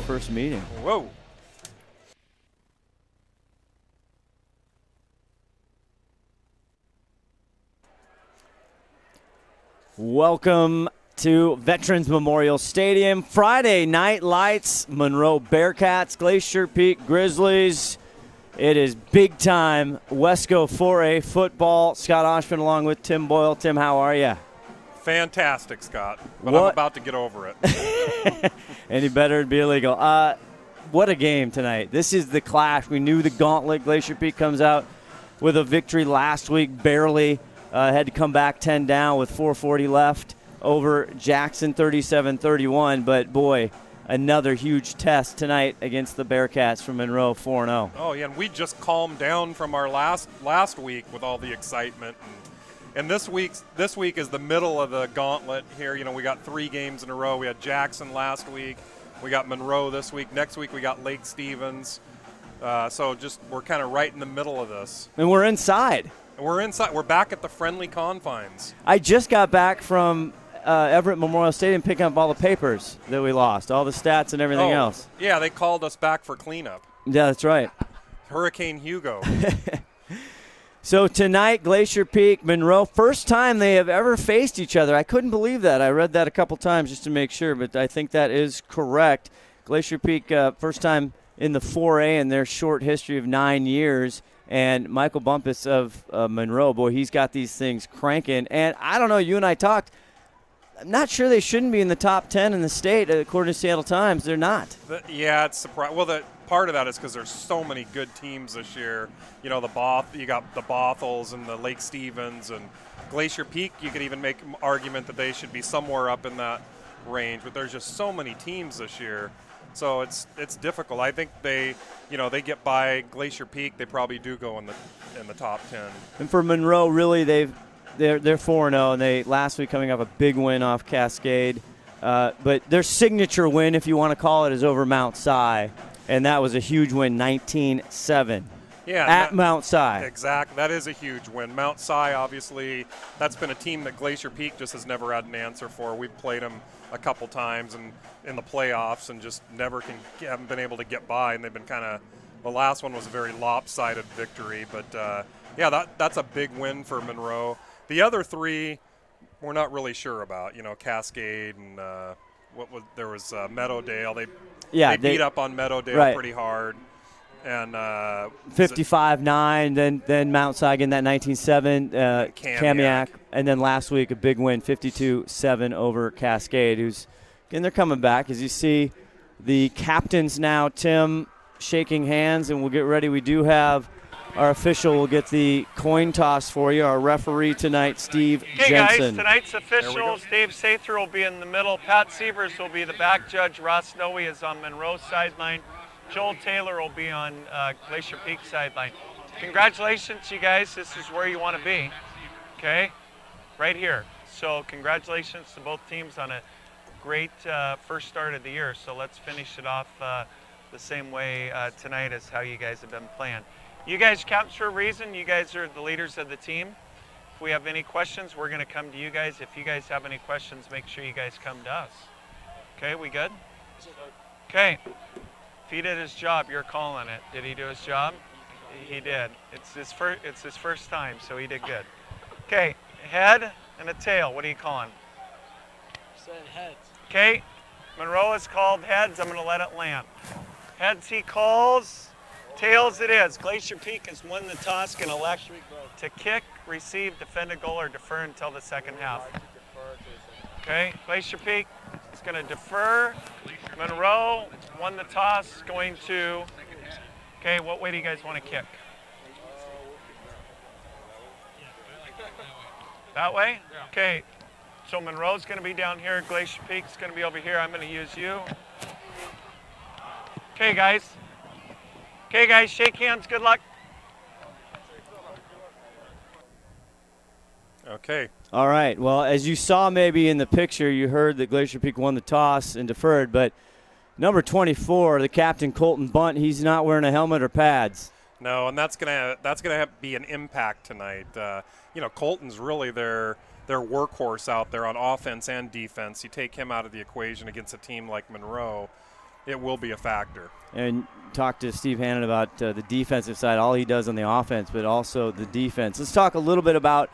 first meeting. Whoa. Welcome to Veterans Memorial Stadium. Friday night lights, Monroe Bearcats, Glacier Peak Grizzlies. It is big time Wesco 4A football. Scott Ohsman along with Tim Boyle. Tim, how are you? Fantastic, Scott. But I'm about to get over it. Any better, it'd be illegal. What a game tonight. This is the clash. We knew the gauntlet. Glacier Peak comes out with a victory last week, barely. Had to come back 10 down with 4:40 left over Jackson 37-31. But, boy, another huge test tonight against the Bearcats from Monroe 4-0. Oh, yeah, and we just calmed down from our last week with all the excitement. And this week is the middle of the gauntlet here. You know, we got 3 games in a row. We had Jackson last week. We got Monroe this week. Next week we got Lake Stevens. So just we're kind of right in the middle of this. And we're inside. We're inside. We're back at the friendly confines. I just got back from Everett Memorial Stadium picking up all the papers that we lost, all the stats and everything else. Yeah, they called us back for cleanup. Yeah, that's right. Hurricane Hugo. So tonight, Glacier Peak, Monroe, first time they have ever faced each other. I couldn't believe that. I read that a couple times just to make sure, but I think that is correct. Glacier Peak, first time in the 4A in their short history of 9 years. And Michael Bumpus of Monroe, boy, he's got these things cranking. And I don't know, you and I talked. I'm not sure they shouldn't be in the top 10 in the state, according to Seattle Times. They're not. Yeah, it's surprising. Well, part of that is because there's so many good teams this year. You know, you got the Bothels and the Lake Stevens and Glacier Peak. You could even make an argument that they should be somewhere up in that range. But there's just so many teams this year. So it's difficult. I think they get by Glacier Peak. They probably do go in the top 10. And for Monroe, really, they're 4-0, and they last week coming off a big win off Cascade. But their signature win, if you want to call it, is over Mount Si, and that was a huge win, 19-7. Yeah, at Mount Si. Exactly. That is a huge win. Mount Si, obviously, that's been a team that Glacier Peak just has never had an answer for. We've played them a couple times and in the playoffs and just haven't been able to get by, and they've been kind of – the last one was a very lopsided victory. But, that's a big win for Monroe. The other 3 we're not really sure about, Cascade and there was Meadowdale. They beat up on Meadowdale pretty hard. And 55-9, then Mount Si again, that 19-7, Kamiak, and then last week a big win, 52-7 over Cascade, and they're coming back. As you see, the captains now, Tim, shaking hands, and we'll get ready. We do have our official. We'll get the coin toss for you. Our referee tonight, Steve Jensen. Guys, tonight's officials, Dave Sather will be in the middle. Pat Sievers will be the back judge. Ross Noe is on Monroe's sideline. Joel Taylor will be on Glacier Peak sideline. Congratulations, you guys. This is where you want to be, okay? Right here. So congratulations to both teams on a great first start of the year. So let's finish it off the same way tonight as how you guys have been playing. You guys count for a reason. You guys are the leaders of the team. If we have any questions, we're going to come to you guys. If you guys have any questions, make sure you guys come to us. Okay, we good? Okay. If he did his job, you're calling it. Did he do his job? He did. It's his first time, so he did good. Okay, head and a tail. What are you calling? Said heads. Okay, Monroe is called heads. I'm going to let it land. Heads he calls. Tails it is. Glacier Peak has won the toss. Going to elect to kick, receive, defend a goal, or defer until the second half. Okay, Glacier Peak is going to defer. Monroe won the toss, going to, okay, what way do you guys want to kick? That way? Okay, so Monroe's going to be down here, Glacier Peak's going to be over here. I'm going to use you. Okay, guys, shake hands, good luck. Okay. All right, well, as you saw maybe in the picture, you heard that Glacier Peak won the toss and deferred, but number 24, the captain, Colton Bunt, he's not wearing a helmet or pads. No, and that's gonna be an impact tonight. Colton's really their workhorse out there on offense and defense. You take him out of the equation against a team like Monroe, it will be a factor. And talk to Steve Hannon about the defensive side, all he does on the offense, but also the defense. Let's talk a little bit about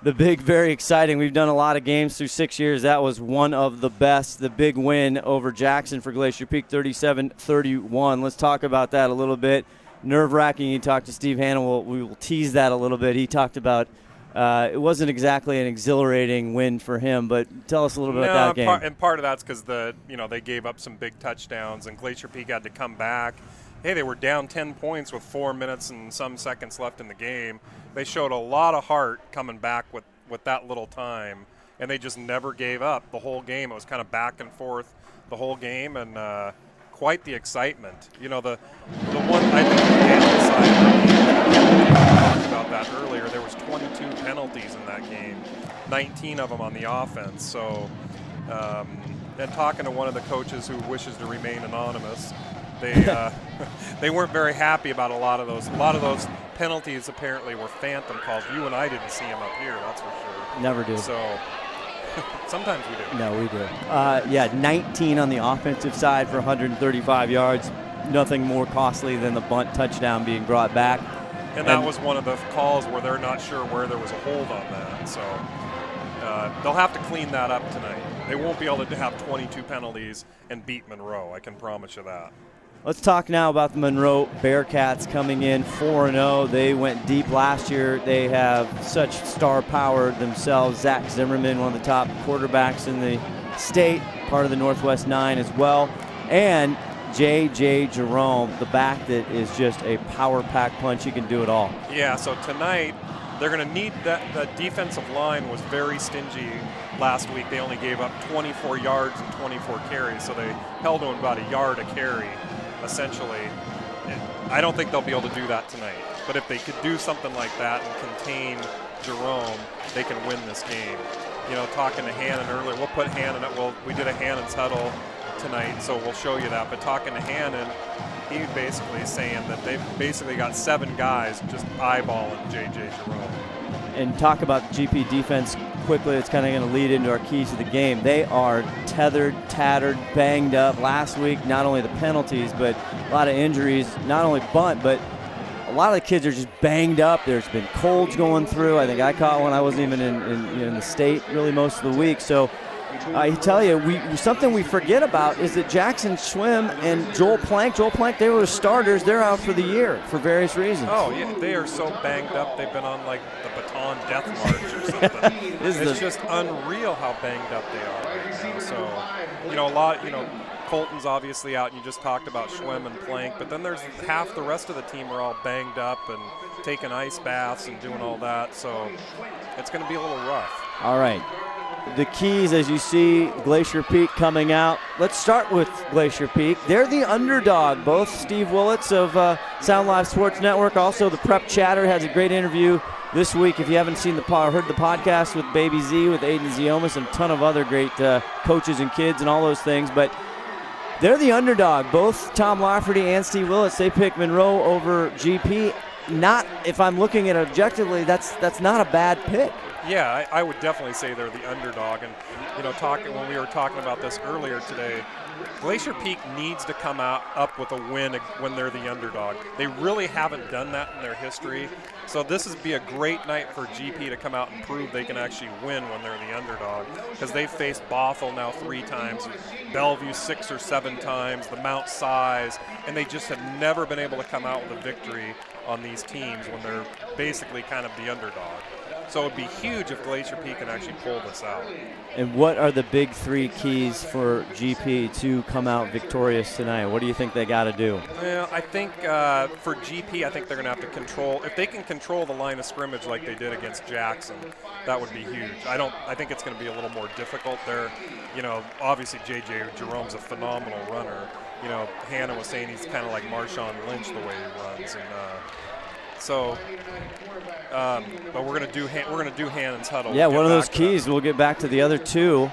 the big, very exciting. We've done a lot of games through 6 years. That was one of the best, the big win over Jackson for Glacier Peak, 37-31. Let's talk about that a little bit. Nerve-wracking. You talked to Steve Hannon. We will tease that a little bit. He talked about it wasn't exactly an exhilarating win for him, but tell us a little bit about that game. And part of that's because they gave up some big touchdowns, and Glacier Peak had to come back. Hey, they were down 10 points with 4 minutes and some seconds left in the game. They showed a lot of heart coming back with that little time, and they just never gave up the whole game. It was kind of back and forth the whole game, and quite the excitement. The one I think on the Hannon side, we talked about that earlier, there was 22 penalties in that game, 19 of them on the offense. So, and talking to one of the coaches who wishes to remain anonymous, they weren't very happy about a lot of those. A lot of those penalties apparently were phantom calls. You and I didn't see them up here, that's for sure. Never do. So sometimes we do. No, we do. 19 on the offensive side for 135 yards. Nothing more costly than the bunt touchdown being brought back. And that was one of the calls where they're not sure where there was a hold on that. So they'll have to clean that up tonight. They won't be able to have 22 penalties and beat Monroe. I can promise you that. Let's talk now about the Monroe Bearcats coming in 4-0. They went deep last year. They have such star power themselves. Zach Zimmerman, one of the top quarterbacks in the state, part of the Northwest 9 as well. And J.J. Jerome, the back that is just a power-pack punch. He can do it all. Yeah, so tonight they're going to need that. The defensive line was very stingy last week. They only gave up 24 yards and 24 carries, so they held them about a yard a carry, essentially. I don't think they'll be able to do that tonight. But if they could do something like that and contain Jerome, they can win this game. Talking to Hannon earlier, we'll put Hannon at, we did a Hannon's huddle tonight, so we'll show you that. But talking to Hannon, he basically saying that they've basically got 7 guys just eyeballing J.J. Jerome. And talk about the GP defense quickly. It's kind of going to lead into our keys to the game. They are tethered, tattered, banged up. Last week, not only the penalties, but a lot of injuries, not only bunt, but a lot of the kids are just banged up. There's been colds going through. I think I caught one. I wasn't even in the state really most of the week. So I tell you, something we forget about is that Jackson Schwim and Joel Plank, they were starters. They're out for the year for various reasons. Oh, yeah, they are so banged up. They've been on like the Baton Death March or something. It's just unreal how banged up they are right now. So, Colton's obviously out, and you just talked about Schwim and Plank, but then there's half the rest of the team are all banged up and taking ice baths and doing all that. So it's going to be a little rough. All right. The keys, as you see, Glacier Peak coming out. Let's start with Glacier Peak. They're the underdog. Both Steve Willits of Sound Live Sports Network, also the Prep Chatter, has a great interview this week. If you haven't seen heard the podcast with Baby Z, with Aiden Ziomas, and a ton of other great coaches and kids and all those things, but they're the underdog. Both Tom Lafferty and Steve Willits, they pick Monroe over GP. Not, if I'm looking at it objectively, that's not a bad pick. Yeah, I would definitely say they're the underdog. And, when we were talking about this earlier today, Glacier Peak needs to come up with a win when they're the underdog. They really haven't done that in their history. So this would be a great night for GP to come out and prove they can actually win when they're the underdog. Because they've faced Bothell now 3 times, Bellevue 6 or 7 times, the Mount Size, and they just have never been able to come out with a victory on these teams when they're basically kind of the underdog. So it would be huge if Glacier Peak can actually pull this out. And what are the big 3 keys for GP to come out victorious tonight? What do you think they got to do? Well, I think for GP, I think they're going to have to control. If they can control the line of scrimmage like they did against Jackson, that would be huge. I think it's going to be a little more difficult there. Obviously J.J. Jerome's a phenomenal runner. Hannon was saying he's kind of like Marshawn Lynch the way he runs, and but we're gonna do Hannon's huddle. Yeah, one of those keys. We'll get back to the other 2,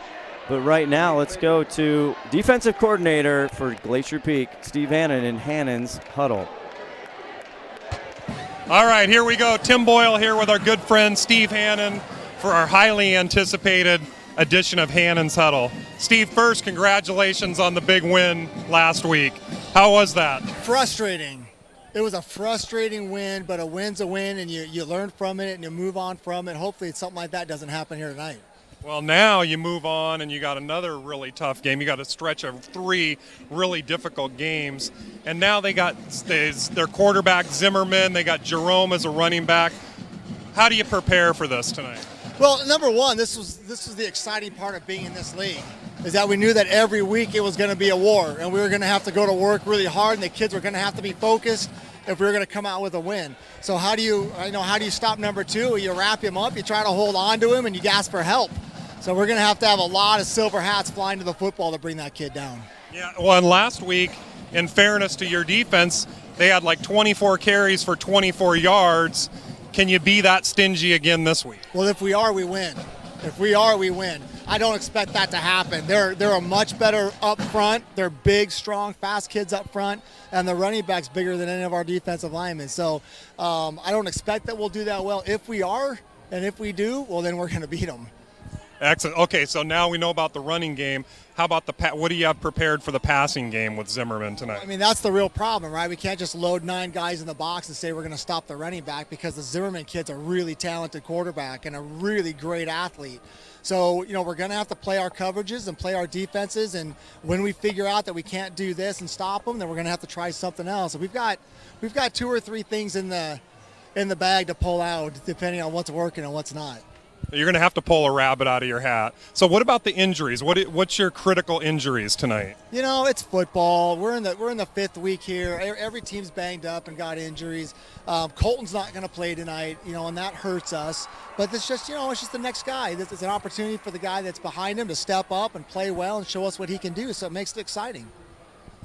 but right now let's go to defensive coordinator for Glacier Peak, Steve Hannon, in Hannon's huddle. All right, here we go. Tim Boyle here with our good friend Steve Hannon for our highly anticipated edition of Hannon's huddle. Steve, first, congratulations on the big win last week. How was that? Frustrating. It was a frustrating win, but a win's a win, and you learn from it and you move on from it. Hopefully something like that doesn't happen here tonight. Well, now you move on and you got another really tough game. You got a stretch of 3 really difficult games. And now they got their quarterback, Zimmerman. They got Jerome as a running back. How do you prepare for this tonight? Well, number one, this was the exciting part of being in this league, is that we knew that every week it was going to be a war, and we were going to have to go to work really hard, and the kids were going to have to be focused if we were going to come out with a win. So how do you stop number 2? You wrap him up, you try to hold on to him, and you ask for help. So we're going to have a lot of silver hats flying to the football to bring that kid down. Yeah, well, and last week, in fairness to your defense, they had like 24 carries for 24 yards. Can you be that stingy again this week? Well, if we are, we win. If we are, we win. I don't expect that to happen. They're a much better up front. They're big, strong, fast kids up front, and the running back's bigger than any of our defensive linemen. So I don't expect that we'll do that well. If we are, and if we do, well, then we're going to beat them. Excellent. Okay, so now we know about the running game. How about what do you have prepared for the passing game with Zimmerman tonight? I mean, that's the real problem, right? We can't just load 9 guys in the box and say we're going to stop the running back, because the Zimmerman kid's a really talented quarterback and a really great athlete. So, we're going to have to play our coverages and play our defenses, and when we figure out that we can't do this and stop them, then we're going to have to try something else. So we've got 2 or 3 things in the bag to pull out, depending on what's working and what's not. You're going to have to pull a rabbit out of your hat. So what about the injuries? What's your critical injuries tonight? It's football. We're in the 5th week here. Every team's banged up and got injuries. Colton's not going to play tonight, and that hurts us. But it's just the next guy. It's an opportunity for the guy that's behind him to step up and play well and show us what he can do. So it makes it exciting.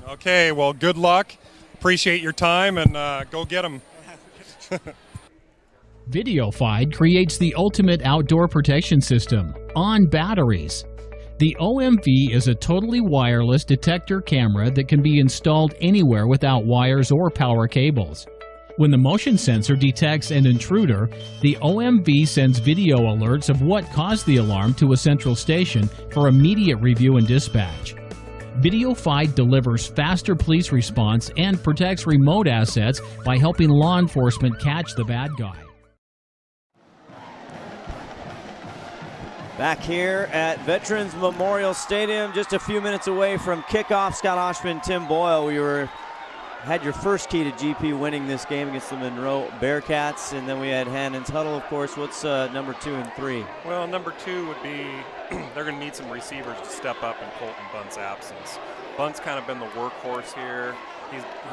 Okay, well, good luck. Appreciate your time, and go get him. VideoFide creates the ultimate outdoor protection system on batteries. The OMV is a totally wireless detector camera that can be installed anywhere without wires or power cables. When the motion sensor detects an intruder, the OMV sends video alerts of what caused the alarm to a central station for immediate review and dispatch. VideoFide delivers faster police response and protects remote assets by helping law enforcement catch the bad guy. Back here at Veterans Memorial Stadium, just a few minutes away from kickoff. Scott Ohsman, Tim Boyle, had your first key to GP winning this game against the Monroe Bearcats, and then we had Hannon's huddle, of course. What's number 2 and 3? Well, number 2 would be they're going to need some receivers to step up in Colton Bunt's absence. Bunt's kind of been the workhorse here.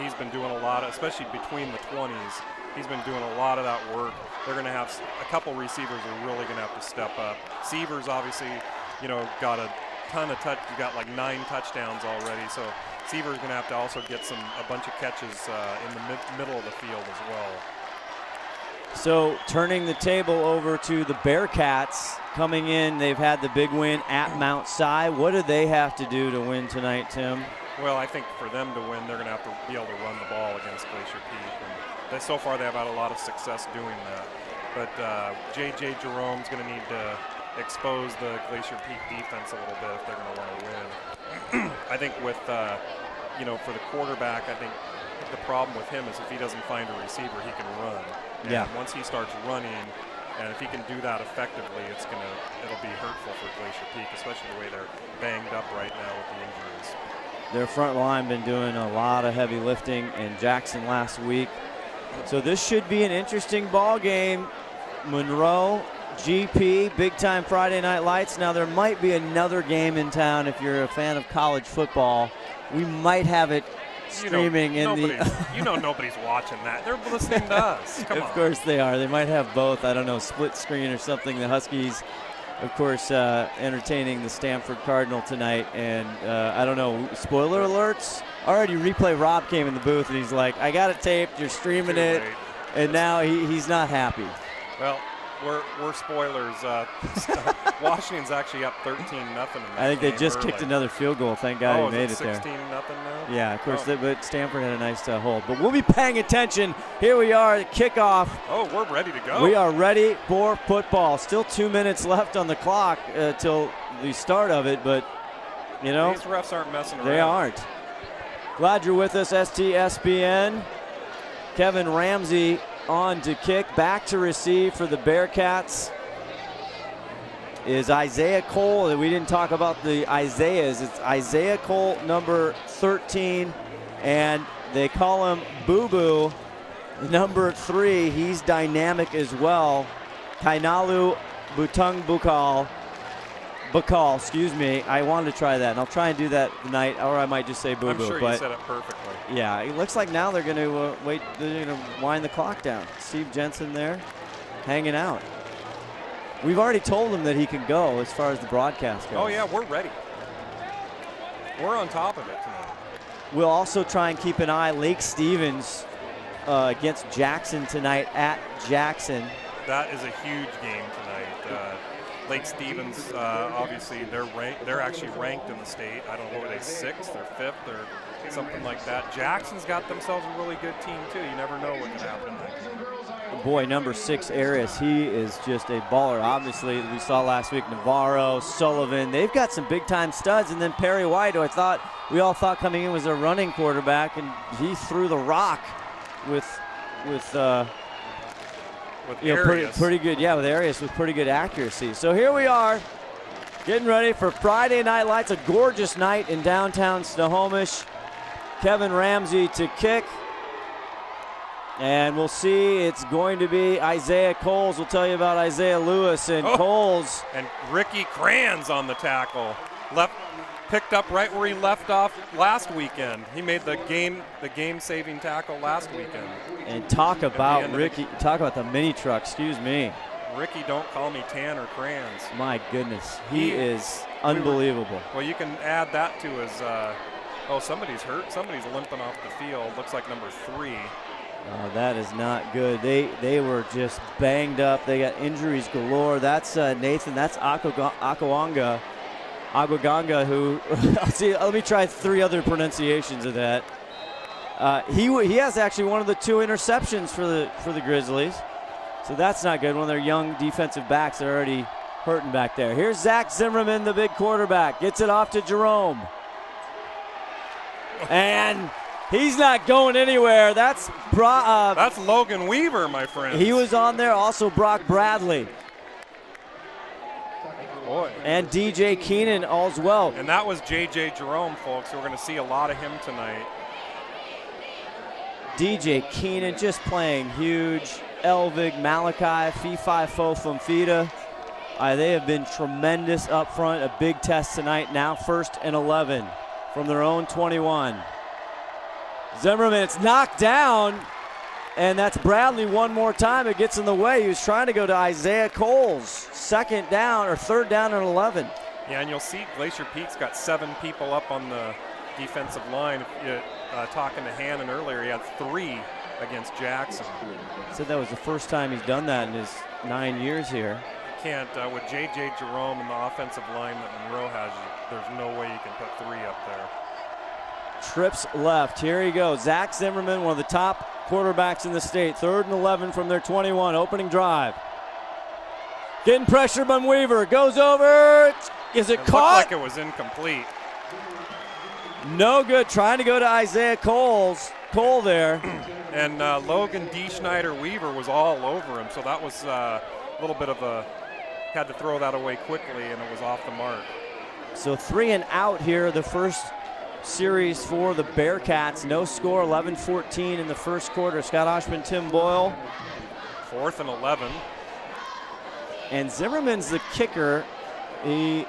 He's been doing a lot, especially between the 20s. He's been doing a lot of that work. They're going to have a couple receivers who are really going to have to step up. Seavers obviously, got a ton of touch. You got like 9 touchdowns already. So Seavers going to have to also get a bunch of catches in the middle of the field as well. So turning the table over to the Bearcats coming in. They've had the big win at Mount Si. What do they have to do to win tonight, Tim? Well, I think for them to win, they're going to have to be able to run the ball against Glacier Peak. And so far, they've had a lot of success doing that. But J.J. Jerome's going to need to expose the Glacier Peak defense a little bit if they're going to want to win. I think with, for the quarterback, I think the problem with him is if he doesn't find a receiver, he can run. And once he starts running, and if he can do that effectively, it'll be hurtful for Glacier Peak, especially the way they're banged up right now with the injuries. Their front line been doing a lot of heavy lifting, and Jackson last week. So this should be an interesting ball game. Monroe, GP, big-time Friday Night Lights. Now there might be another game in town if you're a fan of college football. We might have it streaming nobody's watching that. They're listening to us. Come on. Of course they are. They might have both. I don't know, split screen or something. The Huskies, of course, entertaining the Stanford Cardinal tonight. And I don't know, spoiler alerts? Already Replay Rob came in the booth and he's like, I got it taped, you're streaming it. And now he's not happy. Well, we're spoilers. Washington's actually up 13-0 in that I think they just early. Kicked another field goal. Thank God he made it there. 16-0 now? Yeah, of course, but Stanford had a nice hold. But we'll be paying attention. Here we are at kickoff. Oh, we're ready to go. We are ready for football. Still 2 minutes left on the clock till the start of it, but You know, these refs aren't messing around. They aren't. Glad you're with us, STSPN. Kevin Ramsey on to kick, back to receive for the Bearcats is Isaiah Cole. We didn't talk about the Isaiahs. It's Isaiah Cole, number 13, and they call him Boo Boo, number 3. He's dynamic as well. Kainalu Butung Bukal, excuse me. I wanted to try that, and I'll try and do that tonight, or I might just say Boo Boo. I'm sure you said it perfectly. Yeah, it looks like now they're going to wait. They're going to wind the clock down. Steve Jensen there, hanging out. We've already told him that he can go as far as the broadcast goes. Oh yeah, we're ready. We're on top of it tonight. We'll also try and keep an eye. Lake Stevens against Jackson tonight at Jackson. That is a huge game tonight. Lake Stevens, obviously, they're actually ranked in the state. I don't know, were they 6th or 5th or something like that. Jackson's got themselves a really good team too. You never know what can happen in that game. Boy, number 6 Arias, he is just a baller. Obviously, we saw last week Navarro, Sullivan. They've got some big-time studs, and then Perry White, who we all thought coming in was a running quarterback, and he threw the rock with pretty good, with Arias with pretty good accuracy. So here we are, getting ready for Friday Night Lights, a gorgeous night in downtown Snohomish. Kevin Ramsey to kick. And we'll see, it's going to be Isaiah Coles. We'll tell you about Isaiah Lewis and Coles. And Ricky Kranz on the tackle. Picked up right where he left off last weekend. He made the game-saving tackle last weekend. And talk about the mini truck, excuse me. Ricky, don't call me Tanner Kranz. My goodness, he is unbelievable. Well, you can add that to his, somebody's hurt. Somebody's limping off the field. Looks like number 3. That is not good. They were just banged up. They got injuries galore. That's Nathan. That's Aguaganga, who let me try 3 other pronunciations of that. He has actually one of the 2 interceptions for the Grizzlies. So that's not good. One of their young defensive backs are already hurting back there. Here's Zach Zimmerman, the big quarterback. Gets it off to Jerome. And he's not going anywhere. That's Logan Weaver, my friend. He was on there. Also Brock Bradley. Boy. And DJ Keenan as well. And that was J.J. Jerome, folks. We're going to see a lot of him tonight. DJ Keenan just playing huge. Elvig, Malachi, Fifi Fofumfida. They have been tremendous up front. A big test tonight. Now 1st and 11 from their own 21. Zimmerman, it's knocked down, and that's Bradley one more time. It gets in the way. He was trying to go to Isaiah Coles. 3rd down and 11. Yeah, and you'll see Glacier Peak's got 7 people up on the defensive line. Talking to Hannon earlier, he had 3 against Jackson. Said that was the first time he's done that in his 9 years here. Can't, with J.J. Jerome and the offensive line that Monroe has, there's no way you can put 3 up there. Trips left. Here he goes. Zach Zimmerman, one of the top quarterbacks in the state. 3rd and 11 from their 21. Opening drive. Getting pressure by Weaver. Goes over. Is it caught? Looked like it was incomplete. No good. Trying to go to Isaiah Cole there. And Logan D. Schneider Weaver was all over him. So that was a little bit of had to throw that away quickly, and it was off the mark. So 3 and out here. The first series for the Bearcats. No score, 11-14 in the first quarter. Scott Ohsman, Tim Boyle. 4th and 11. And Zimmerman's the kicker. He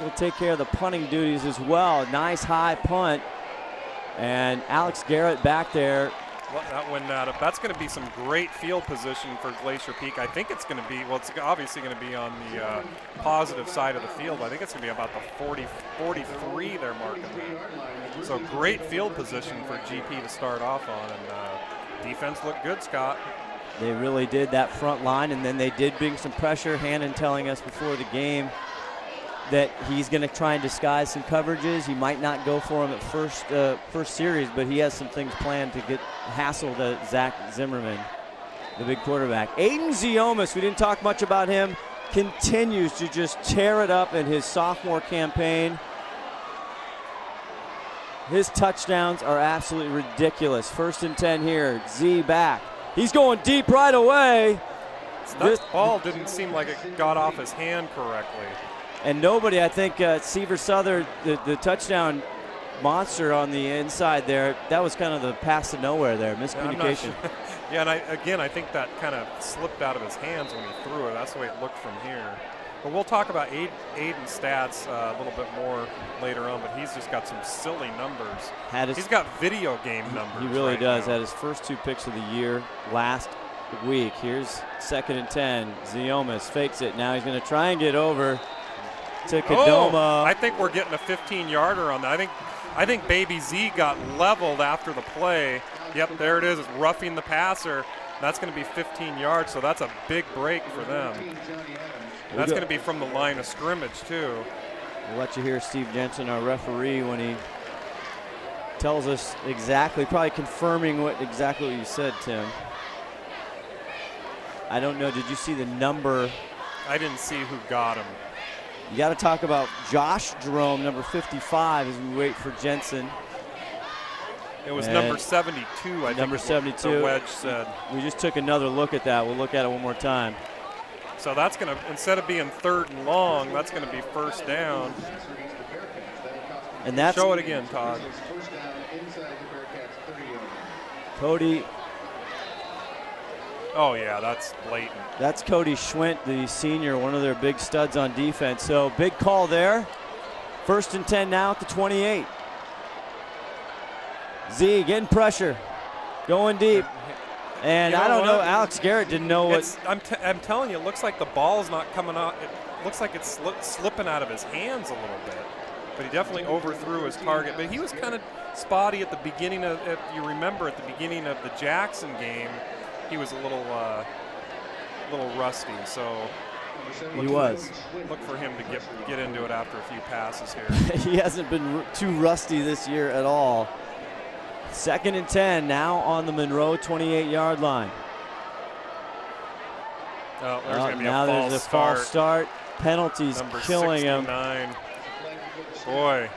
will take care of the punting duties as well. Nice high punt. And Alex Garrett back there. Well, that's going to be some great field position for Glacier Peak. I think it's going to be, it's obviously going to be on the positive side of the field. I think it's going to be about the 43 they're marking. So great field position for GP to start off on. And defense looked good, Scott. They really did, that front line, and then they did bring some pressure. Hannon telling us before the game that he's going to try and disguise some coverages. He might not go for him at first series, but he has some things planned to get hassle to Zach Zimmerman, the big quarterback. Aiden Ziomas, we didn't talk much about him. continues to just tear it up in his sophomore campaign. His touchdowns are absolutely ridiculous. 1st and 10 here. Z back. He's going deep right away. That ball didn't seem like it got off his hand correctly. And nobody, I think, Seaver Southern, the touchdown monster on the inside there, that was kind of the pass to nowhere there, miscommunication. Yeah, and I think that kind of slipped out of his hands when he threw it. That's the way it looked from here. But we'll talk about Aiden's stats a little bit more later on, but he's just got some silly numbers. He's got video game numbers. He really does. Now. Had his first 2 picks of the year last week. Here's 2nd and 10. Ziomas fakes it. Now he's going to try and get over to Kadoma. I think we're getting a 15-yarder on that. I think Baby Z got leveled after the play. Yep, there it is. It's roughing the passer. That's going to be 15 yards, so that's a big break for them. That's going to be from the line of scrimmage, too. We'll let you hear Steve Jensen, our referee, when he tells us exactly, probably confirming exactly what you said, Tim. I don't know. Did you see the number? I didn't see who got him. You got to talk about Josh Jerome, number 55, as we wait for Jensen. It was number 72, I think. Number 72. The wedge said. We just took another look at that. We'll look at it one more time. So that's going to, instead of being 3rd and long, that's going to be 1st down. And that's show it again, Todd. Cody. Oh, yeah, that's blatant. That's Cody Schwint, the senior, one of their big studs on defense. So big call there. 1st and 10 now at the 28. Z getting pressure, going deep. And I don't know, Alex Garrett didn't know what. I'm telling you, it looks like the ball's not coming out. It looks like it's slipping out of his hands a little bit. But he definitely overthrew his target. But he was kind of spotty at the beginning of, if you remember, at the beginning of the Jackson game, he was a little rusty. So he was. Look for him to get into it after a few passes here. He hasn't been too rusty this year at all. 2nd and 10 now on the Monroe 28-yard line. Oh, there's going to be now a there's a false start. Penalties Number killing 69. him. Boy,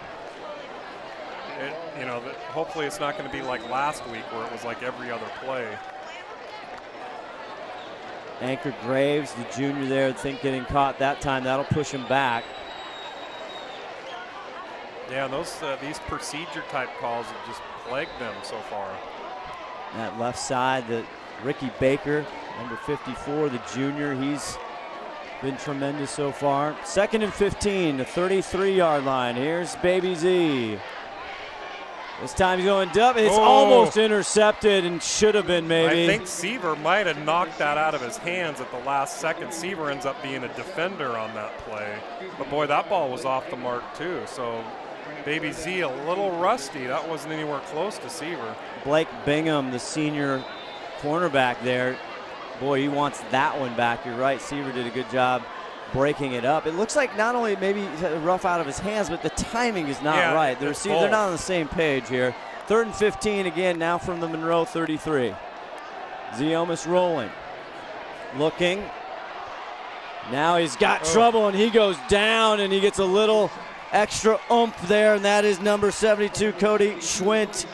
hopefully it's not going to be like last week where it was like every other play. Anchor Graves, the junior there, I think getting caught that time. That'll push him back. Yeah, these procedure-type calls have just plagued them so far. That left side, Ricky Baker, number 54, the junior, he's been tremendous so far. 2nd and 15, the 33-yard line. Here's Baby Z. This time he's going up. It's almost intercepted and should have been maybe. I think Seaver might have knocked that out of his hands at the last second. Seaver ends up being a defender on that play. But boy, that ball was off the mark too. So Baby Z a little rusty. That wasn't anywhere close to Seaver. Blake Bingham, the senior cornerback there. Boy, he wants that one back. You're right. Seaver did a good job breaking it up. It looks like not only maybe rough out of his hands, but the timing is not right. They're not on the same page here. 3rd and 15 again now from the Monroe 33. Ziomas rolling. Looking. Now he's got trouble and he goes down and he gets a little extra oomph there, and that is number 72, Cody Schwint,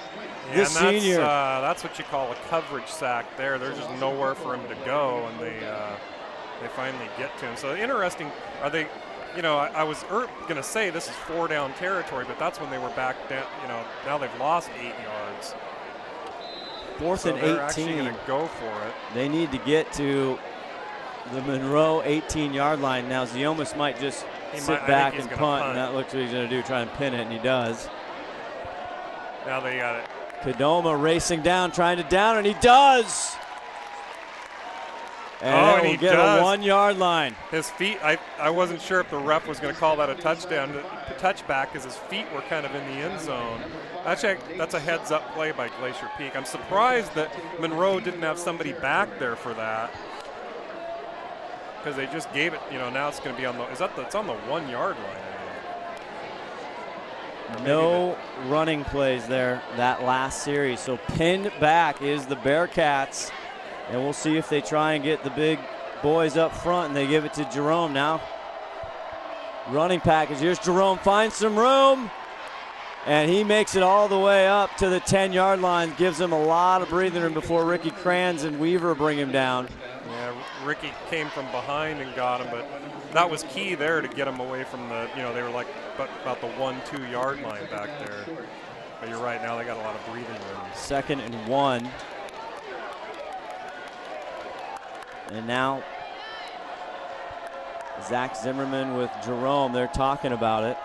the senior. That's what you call a coverage sack there. There's just nowhere for him to go, and they finally get to him. So interesting. Are they? I was going to say this is 4-down territory, but that's when they were back down. Now they've lost 8 yards. 4th and 18. They're actually going to go for it. They need to get to the Monroe 18-yard line. Now Ziomas might just sit back and punt, and that looks what he's going to do, try and pin it, and he does. Now they got it. Kadoma racing down, trying to down, and he does. And he get a 1-yard line. His feet, I wasn't sure if the ref was going to call that a touchdown, touchback, because his feet were kind of in the end zone. Actually, that's a heads-up play by Glacier Peak. I'm surprised that Monroe didn't have somebody back there for that, because they just gave it. Now it's going to be on the. It's on the 1-yard line. No running plays there that last series. So pinned back is the Bearcats. And we'll see if they try and get the big boys up front, and they give it to Jerome now. Running package. Here's Jerome, finds some room, and he makes it all the way up to the 10-yard line. Gives him a lot of breathing room before Ricky Kranz and Weaver bring him down. Yeah, Ricky came from behind and got him, but that was key there to get him away from the, they were like about the 1-2 yard line back there. But you're right, now they got a lot of breathing room. 2nd and 1. And now Zach Zimmerman with Jerome. They're talking about it.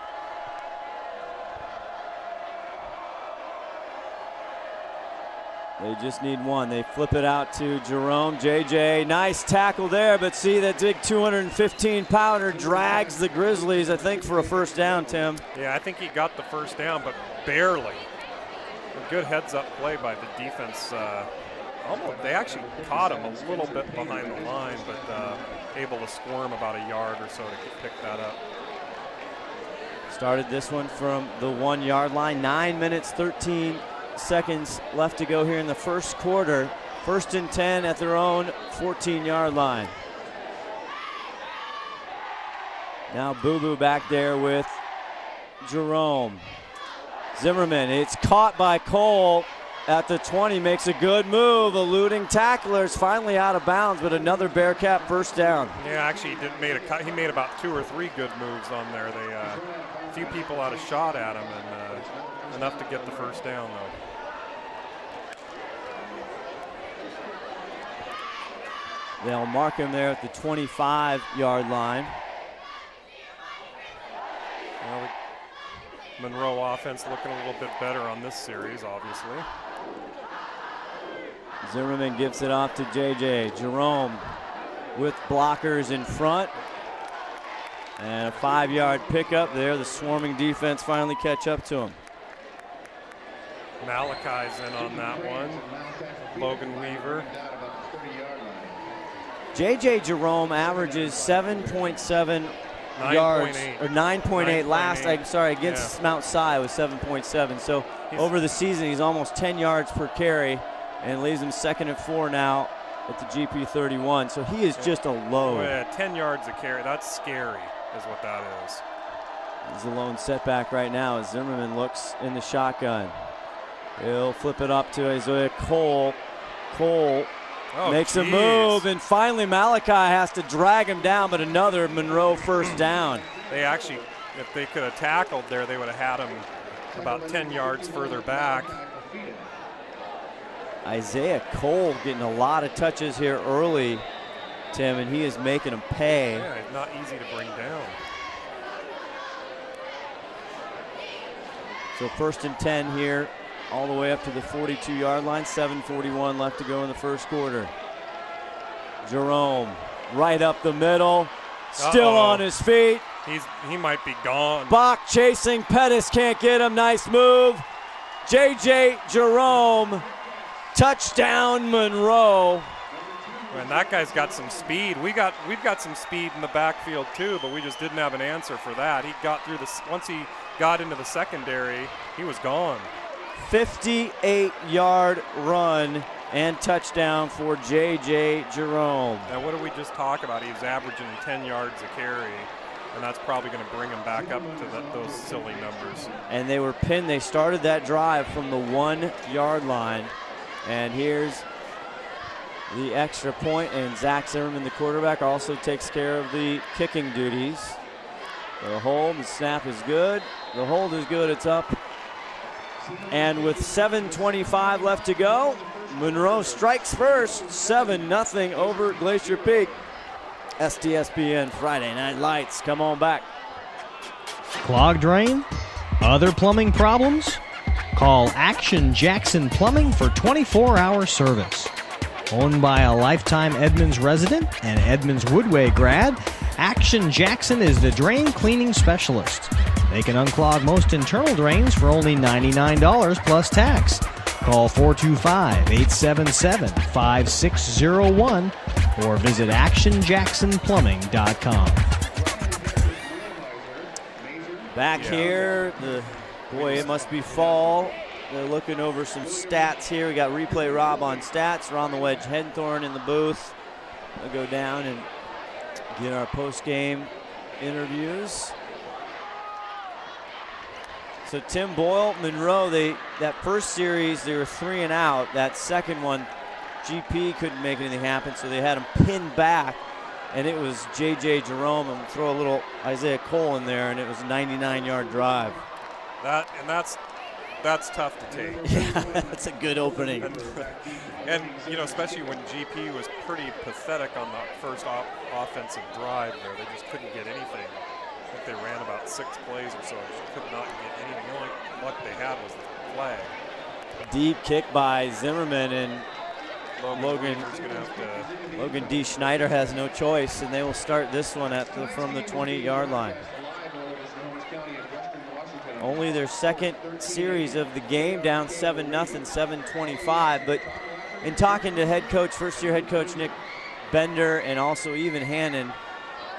They just need one. They flip it out to Jerome. JJ, nice tackle there, but see that big 215-pounder drags the Grizzlies, I think, for a first down, Tim. Yeah, I think he got the first down, but barely. A good heads-up play by the defense. They actually caught him a little bit behind the line, but able to squirm about a yard or so to pick that up. Started this one from the 1-yard line. 9 minutes, 13 seconds left to go here in the first quarter. 1st and 10 at their own 14-yard line. Now Boo Boo back there with Jerome. Zimmerman, it's caught by Cole at the 20, makes a good move, eluding tacklers, finally out of bounds, but another Bearcat first down. Yeah, actually he made about 2 or 3 good moves on there. A few people had a shot at him, and enough to get the first down though. They'll mark him there at the 25-yard line. Well, the Monroe offense looking a little bit better on this series, obviously. Zimmerman gives it off to JJ. Jerome with blockers in front. And a 5-yard pickup there. The swarming defense finally catch up to him. Malachi's in on that one. Logan Weaver. JJ Jerome averages 7.7 yards, or 9.8 last. I'm sorry, against Mount Si was 7.7. So over the season, he's almost 10 yards per carry, and leaves him 2nd and 4 now at the GP 31. So he is just a load. Oh, yeah, 10 yards a carry. That's scary, is what that is. He's a lone setback right now as Zimmerman looks in the shotgun. He'll flip it up to Isaiah Cole. Cole makes a move, and finally Malachi has to drag him down, but another Monroe first down. They actually, if they could have tackled there, they would have had him about 10 yards further back. Isaiah Cole getting a lot of touches here early, Tim, and he is making them pay. Yeah, not easy to bring down. So 1st and 10 here, all the way up to the 42-yard line. 7:41 left to go in the first quarter. Jerome right up the middle, still on his feet. He might be gone. Bach chasing Pettis, can't get him. Nice move. JJ Jerome, touchdown Monroe. And that guy's got some speed. We've got some speed in the backfield too, but we just didn't have an answer for that. He got through this once he got into the secondary, he was gone. 58-yard run and touchdown for J.J. Jerome. Now, what did we just talk about? He was averaging 10 yards a carry, and that's probably going to bring him back up to those silly numbers. And they were pinned. They started that drive from the 1-yard line. And here's the extra point, and Zach Zimmerman, the quarterback, also takes care of the kicking duties. The hold, the snap is good. The hold is good. It's up. And with 7:25 left to go, Monroe strikes first, 7-0 over Glacier Peak. STSPN Friday Night Lights, come on back. Clogged drain? Other plumbing problems? Call Action Jackson Plumbing for 24-hour service. Owned by a lifetime Edmonds resident and Edmonds Woodway grad, Action Jackson is the drain cleaning specialist. They can unclog most internal drains for only $99 plus tax. Call 425-877-5601 or visit actionjacksonplumbing.com. Back here, boy, it must be fall. They're looking over some stats here. We got Replay Rob on stats. Ron the Wedge Henthorn in the booth. I'll go down and get our post-game interviews. So Tim Boyle, Monroe, that first series they were 3 and out. That second one, GP couldn't make anything happen, so they had him pinned back, and it was J.J. Jerome, and throw a little Isaiah Cole in there, and it was a 99-yard drive. That's tough to take. Yeah, that's a good opening. And you know, especially when GP was pretty pathetic on the first offensive drive there. They just couldn't get anything. I think they ran about 6 plays or so. Just could not get anything. The only luck they had was the flag. Deep kick by Zimmerman, and Logan D. Schneider has no choice, and they will start this one from the 20-yard line. Only their second series of the game, down 7-0, 7:25. But in talking to first-year head coach Nick Bender, and also even Hannon,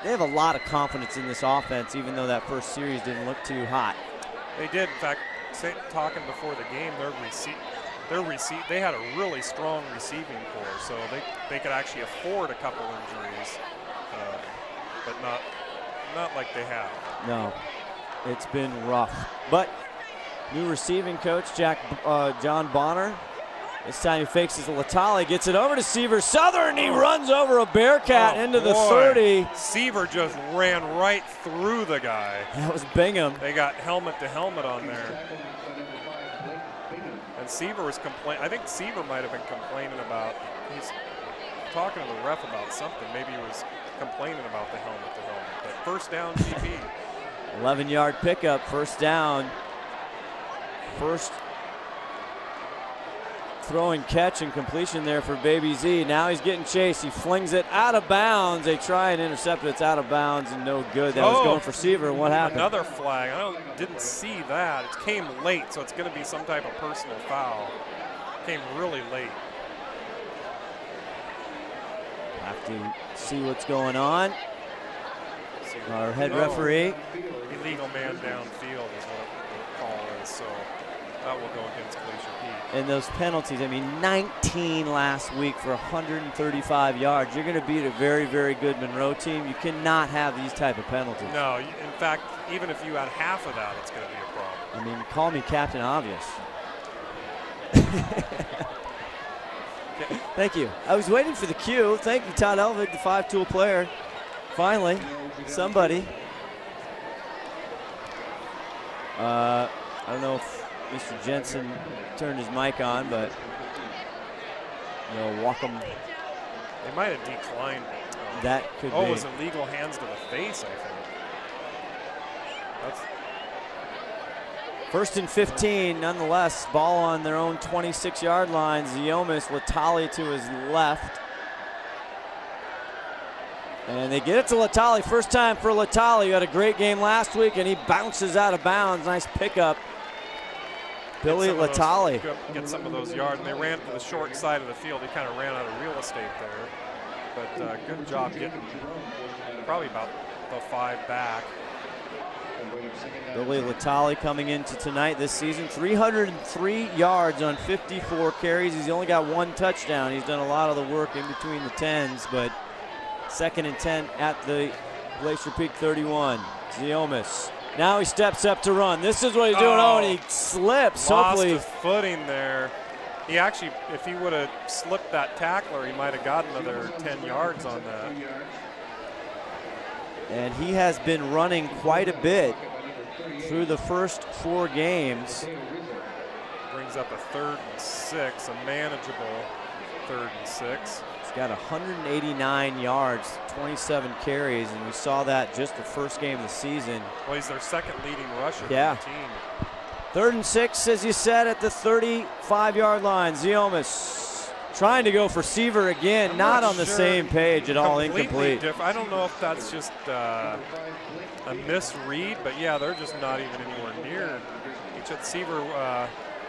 they have a lot of confidence in this offense, even though that first series didn't look too hot. They did. In fact, talking before the game, they had a really strong receiving corps, so they could actually afford a couple injuries, but not like they have. No, it's been rough. But new receiving coach John Bonner. This time he fakes his Latale, gets it over to Seaver Southern. He runs over a Bearcat into the 30. Seaver just ran right through the guy. That was Bingham. They got helmet to helmet on there. And Seaver was complaining. I think Seaver might have been complaining about, he's talking to the ref about something. Maybe he was complaining about the helmet to helmet. But first down, GP. 11-yard pickup, first down. First throw and catch and completion there for Baby Z. Now he's getting chased. He flings it out of bounds. They try and intercept it. It's out of bounds and no good. That was going for Seaver. What happened? Another flag. Didn't see that. It came late, so it's going to be some type of personal foul. Came really late. Have to see what's going on. Our head referee. Illegal man downfield is what the call is, so that will go against Glacier Peak. And those penalties, 19 last week for 135 yards. You're going to beat a very, very good Monroe team. You cannot have these type of penalties. No, in fact, even if you had half of that, it's going to be a problem. Call me Captain Obvious. Thank you. I was waiting for the cue. Thank you, Todd Elvid, the 5-tool player. Finally, somebody. I don't know if Mr. Jensen turned his mic on, but Wacom. They might have declined. That could be. Oh, it was illegal hands to the face, I think. That's first and 15, nonetheless. Ball on their own 26-yard line. Ziomis, Latale to his left. And they get it to Latale. First time for Latale. He had a great game last week, and he bounces out of bounds. Nice pickup. Billy Latale. Get some of those yards. And they ran to the short side of the field. He kind of ran out of real estate there. But good job getting probably about the 5 back. Billy Latale coming into tonight this season. 303 yards on 54 carries. He's only got 1 touchdown. He's done a lot of the work in between the 10s, but 2nd and 10 at the Glacier Peak 31. Ziomis. Now he steps up to run. This is what he's doing. And he slips. Lost his footing there. He actually, if he would have slipped that tackler, he might have got another 10 yards on that. And he has been running quite a bit through the first 4 games. Brings up a 3rd and 6, a manageable 3rd and 6. He's got 189 yards, 27 carries, and we saw that just the first game of the season. Well, he's their 2nd leading rusher for the team. 3rd and 6, as you said, at the 35-yard line. Ziomis trying to go for Seaver again, not on the same page at all, incomplete. I don't know if that's just a misread, but yeah, they're just not even anywhere near. Seaver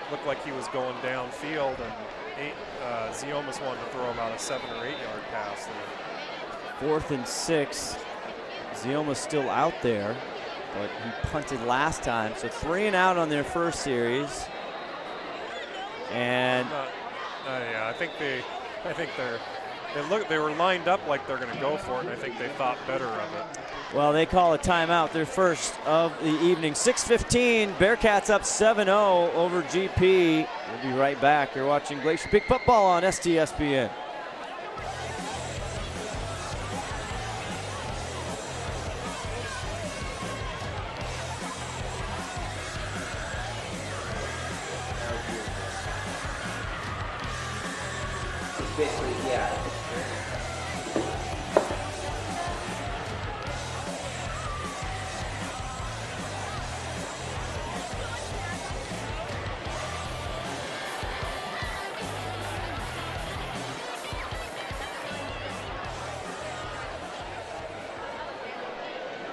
looked like he was going downfield, and Ziomis wanted to throw about a 7 or 8 yard pass there. 4th and 6. Ziomis still out there, but he punted last time. So 3 and out on their first series. And yeah, I think they're They were lined up like they're going to go for it, and I think they thought better of it. Well, they call a timeout, their first of the evening. 6:15, Bearcats up 7-0 over GP. We'll be right back. You're watching Glacier Peak Football on STSPN.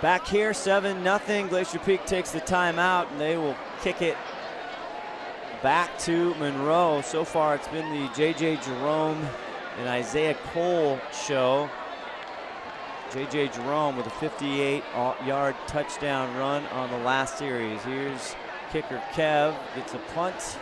Back here, 7-0. Glacier Peak takes the timeout, and they will kick it back to Monroe. So far, it's been the J.J. Jerome and Isaiah Cole show. J.J. Jerome with a 58-yard touchdown run on the last series. Here's kicker Kev. Gets a punt.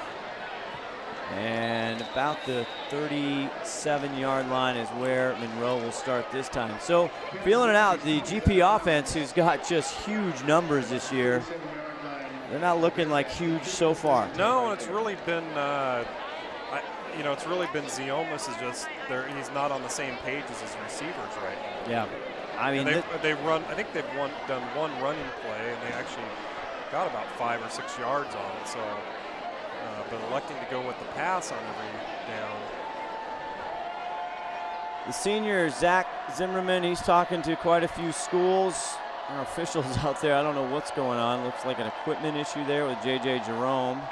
And about the 37-yard line is where Monroe will start this time. So feeling it out, the GP offense, who's got just huge numbers this year, they're not looking like huge so far. No, it's really been, it's really been Ziomas is just he's not on the same page as his receivers right now. Yeah, I mean they run. I think they've done one running play, and they actually got about 5 or 6 yards on it. So. But electing to go with the pass on every down. The senior, Zach Zimmerman, he's talking to quite a few schools. Our officials out there, I don't know what's going on. Looks like an equipment issue there with J.J. Jerome.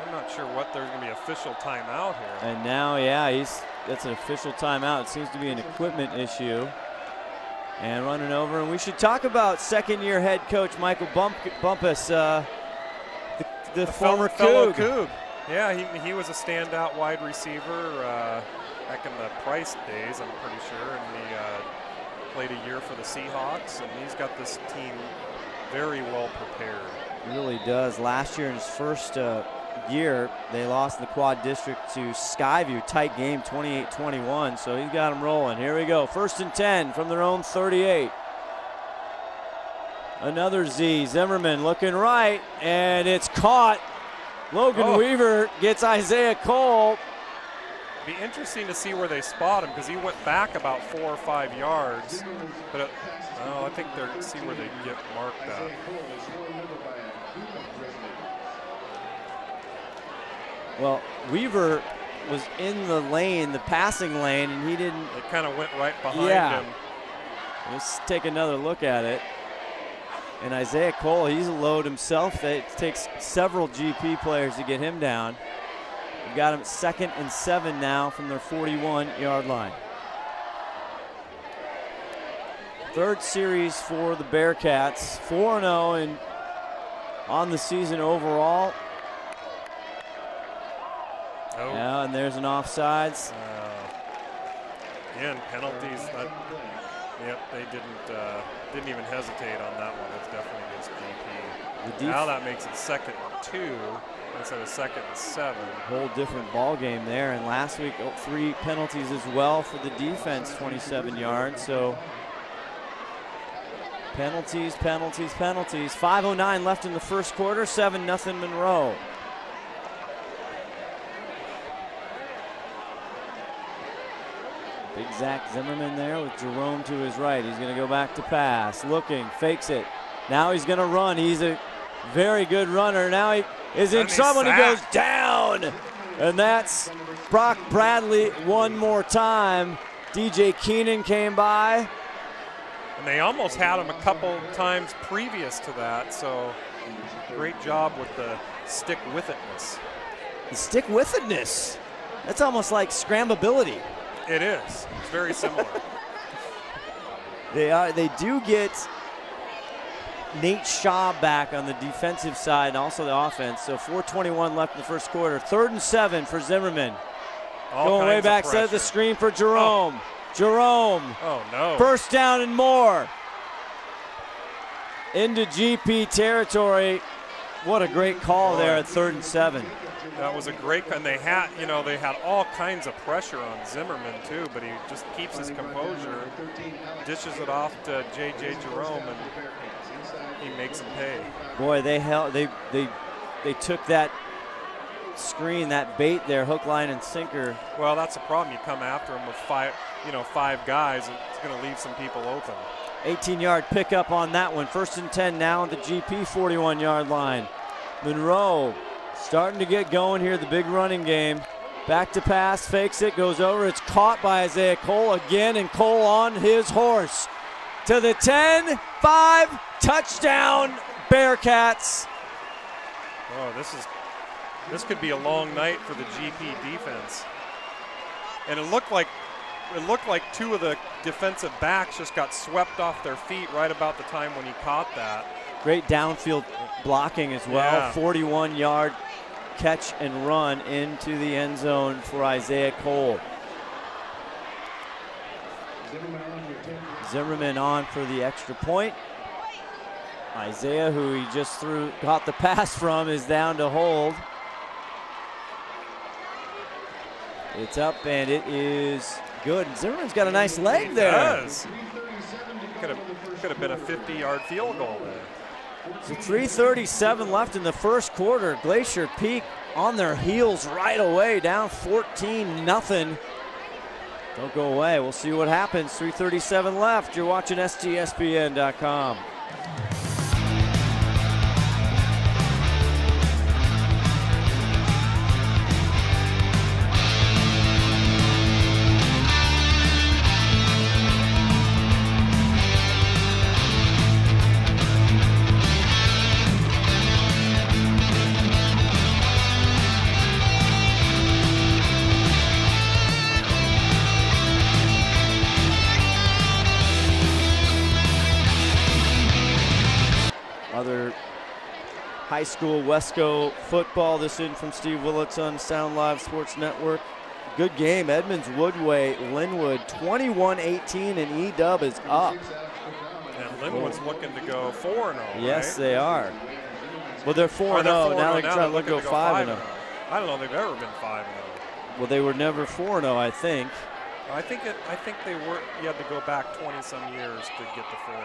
I'm not sure what there's going to be official timeout here. And now, that's an official timeout. It seems to be an equipment issue. And running over, and we should talk about second-year head coach Michael Bumpus, the former fellow Coug. Coug. Yeah, he was a standout wide receiver back in the Price days, I'm pretty sure, and he played a year for the Seahawks, and he's got this team very well prepared. He really does. Last year in his first year, they lost in the Quad District to Skyview. Tight game, 28-21, so he's got them rolling. Here we go, 1st and 10 from their own 38. Another Z, Zimmerman looking right, and it's caught. Logan Weaver gets Isaiah Cole. Be interesting to see where they spot him because he went back about 4 or 5 yards. But I think they're see where they get marked at. Well, Weaver was in the lane, the passing lane, and he didn't. It kind of went right behind him. Let's take another look at it. And Isaiah Cole, he's a load himself. It takes several GP players to get him down. We've got him 2nd and 7 now from their 41-yard line. 3rd series for the Bearcats, 4-0 and on the season overall. Yeah, and there's an offsides. Again, penalties. They didn't even hesitate on that one. It's definitely against GP. Now that makes it 2nd and 2 instead of 2nd and 7. Whole different ball game there. And last week, 3 penalties as well for the defense, 27 yards. So penalties. 5:09 left in the first quarter. 7-0 Monroe. Big Zach Zimmerman there with Jerome to his right. He's going to go back to pass. Looking, fakes it. Now he's going to run. He's a very good runner. Now he is in trouble and he goes down. And that's Brock Bradley one more time. DJ Keenan came by. And they almost had him a couple times previous to that. So great job with the stick-with-itness. The stick-with-itness. That's almost like scramblability. It is. It's very similar. They do get Nate Shaw back on the defensive side and also the offense. So 4:21 left in the first quarter. 3rd and 7 for Zimmerman. Going way back, set the screen for Jerome. Jerome. Oh, no. 1st down and more. Into GP territory. What a great call there at 3rd and 7. That was a great, and they had all kinds of pressure on Zimmerman too, but he just keeps his composure, dishes it off to J.J. Jerome, and he makes him pay. Boy, they took that screen, that bait there, hook, line, and sinker. Well, that's the problem. You come after him with five guys, and it's going to leave some people open. 18-yard pickup on that one. 1st and 10 now on the GP 41-yard line. Monroe starting to get going here, the big running game. Back to pass, fakes it, goes over. It's caught by Isaiah Cole again, and Cole on his horse. To the 10-5, touchdown, Bearcats. Oh, this could be a long night for the GP defense. And it looked like two of the defensive backs just got swept off their feet right about the time when he caught that. Great downfield blocking as well. Yeah. 41-yard catch and run into the end zone for Isaiah Cole. Zimmerman on for the extra point. Isaiah, who he just got the pass from, is down to hold. It's up and it is good. Zimmerman's got a nice leg there. He does. Could have been a 50-yard field goal there. So 3:37 left in the first quarter. Glacier Peak on their heels right away, down 14-0. Don't go away. We'll see what happens. 3:37 left. You're watching STSPN.com. Other high school Wesco football. This in from Steve Willits on Sound Live Sports Network. Good game. Edmonds Woodway, Linwood 21-18, and E-Dub is up. And Linwood's looking to go 4-0. Yes, right? they are. Well, they're 4-0. Now they're trying to go 5-0. I don't know. They've ever been 5-0. Well, they were never 4-0, I think. I think they were. You had to go back 20-some years to get to 4-0.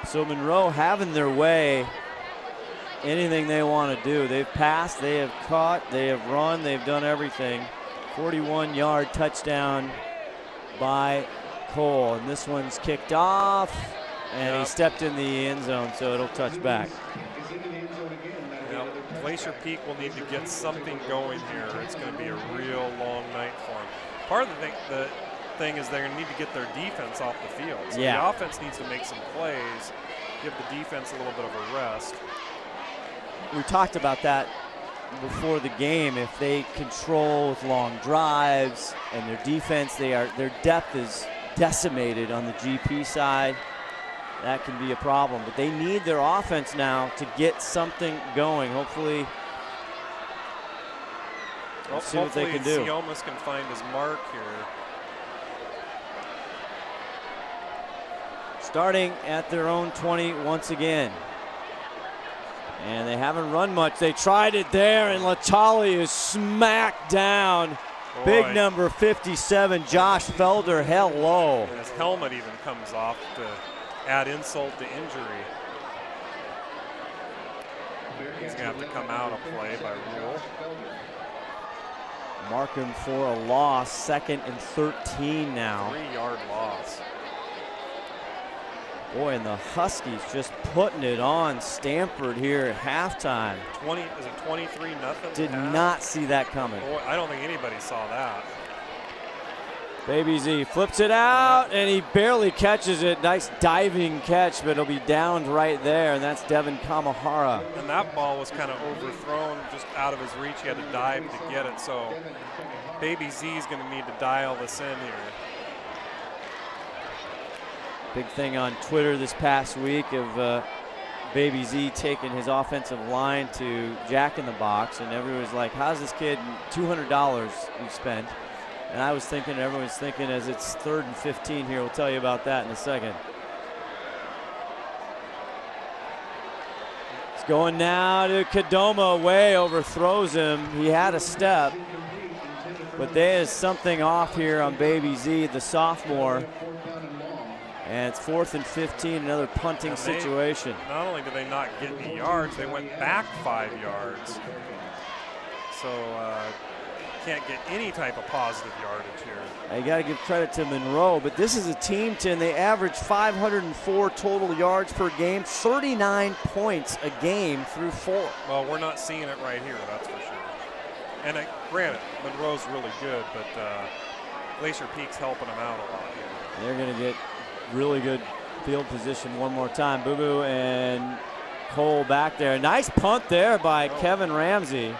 So Monroe having their way, anything they want to do. They've passed, they have caught, they have run, they've done everything. 41-yard touchdown by Cole. And this one's kicked off, and he stepped in the end zone, so it'll touch back. Glacier Peak will need to get something going here. It's going to be a real long night for them. Part of the thing is they're going to need to get their defense off the field. So the offense needs to make some plays, give the defense a little bit of a rest. We talked about that before the game. If they control with long drives and their defense, their depth is decimated on the GP side. That can be a problem. But they need their offense now to get something going. Hopefully, see what they can do. Siomas can find his mark here. Starting at their own 20 once again. And they haven't run much. They tried it there, and Latali is smacked down. Boy. Big number 57, Josh Felder, hello. And his helmet even comes off to add insult to injury. He's going to have to come out of play by rule. Mark him for a loss, 2nd and 13 now. 3-yard loss. Boy, and the Huskies just putting it on Stanford here at halftime. 23-0? Did not see that coming. Boy, I don't think anybody saw that. Baby Z flips it out, and he barely catches it. Nice diving catch, but it'll be downed right there, and that's Devin Kamahara. And that ball was kind of overthrown, just out of his reach. He had to dive to get it, so Baby Z is going to need to dial this in here. Big thing on Twitter this past week of Baby Z taking his offensive line to Jack in the Box, and everyone's like, how's this kid $200 you spent? And I was thinking, everyone's thinking as it's 3rd and 15 here. We'll tell you about that in a second. Going now to Kadoma, way overthrows him. He had a step, but there is something off here on Baby Z, the sophomore. And it's 4th and 15, another punting situation. Not only did they not get any yards, they went back 5 yards. So can't get any type of positive yardage here. You got to give credit to Monroe, but this is a team, Tim. They average 504 total yards per game, 39 points a game through 4. Well, we're not seeing it right here, that's for sure. And granted, Monroe's really good, but Glacier Peak's helping them out a lot here. They're going to get really good field position one more time. Boo Boo and Cole back there. Nice punt there by Kevin Ramsey.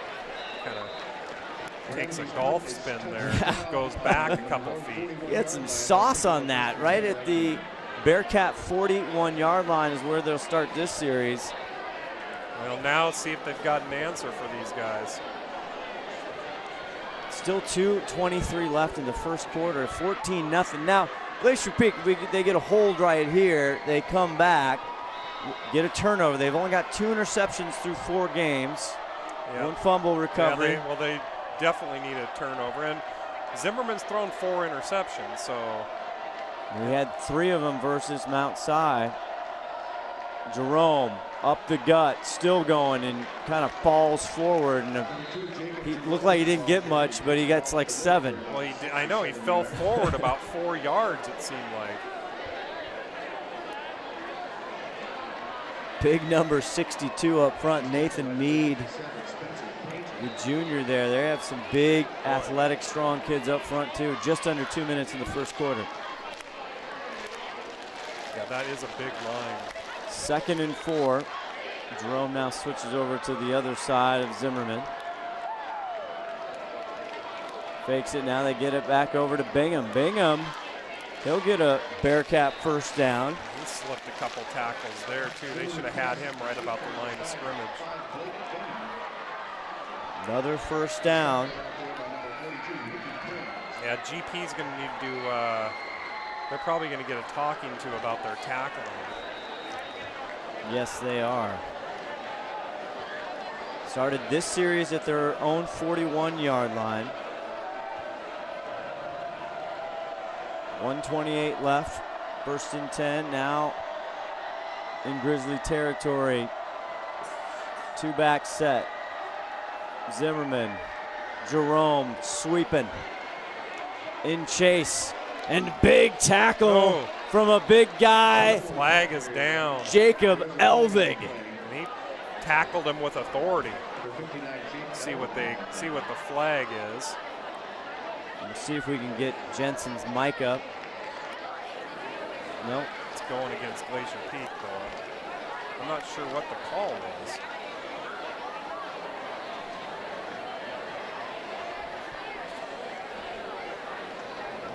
Kind of takes a golf spin there, goes back a couple feet. He had some sauce on that. Right at the Bearcat 41-yard line is where they'll start this series. Well, now see if they've got an answer for these guys. Still 2:23 left in the first quarter, 14-0. Now, Glacier Peak, they get a hold right here. They come back, get a turnover. They've only got 2 interceptions through 4 games. Yep. 1 fumble recovery. Yeah, they definitely need a turnover. And Zimmerman's thrown 4 interceptions, so. We had 3 of them versus Mount Si. Jerome up the gut, still going, and kind of falls forward. And he looked like he didn't get much, but he gets like 7. Well, I know he fell forward about 4 yards, it seemed like. Big number 62 up front, Nathan Mead, the junior there. They have some big, athletic, strong kids up front too. Just under 2 minutes in the first quarter. Yeah, that is a big line. 2nd and 4. Jerome now switches over to the other side of Zimmerman. Fakes it now, they get it back over to Bingham. Bingham, he'll get a Bearcat first down. He slipped a couple tackles there too. They should have had him right about the line of scrimmage. Another first down. Yeah, GP's going to need to, they're probably going to get a talking to about their tackling. Yes, they are. Started this series at their own 41-yard line. 1:28 left. 1st and 10 now in Grizzly territory. 2-back set. Zimmerman, Jerome sweeping in chase, and big tackle from a big guy. The flag is down. Jacob Elvig. And he tackled him with authority. See what the flag is. Let's see if we can get Jensen's mic up. Nope. It's going against Glacier Peak, though. I'm not sure what the call is.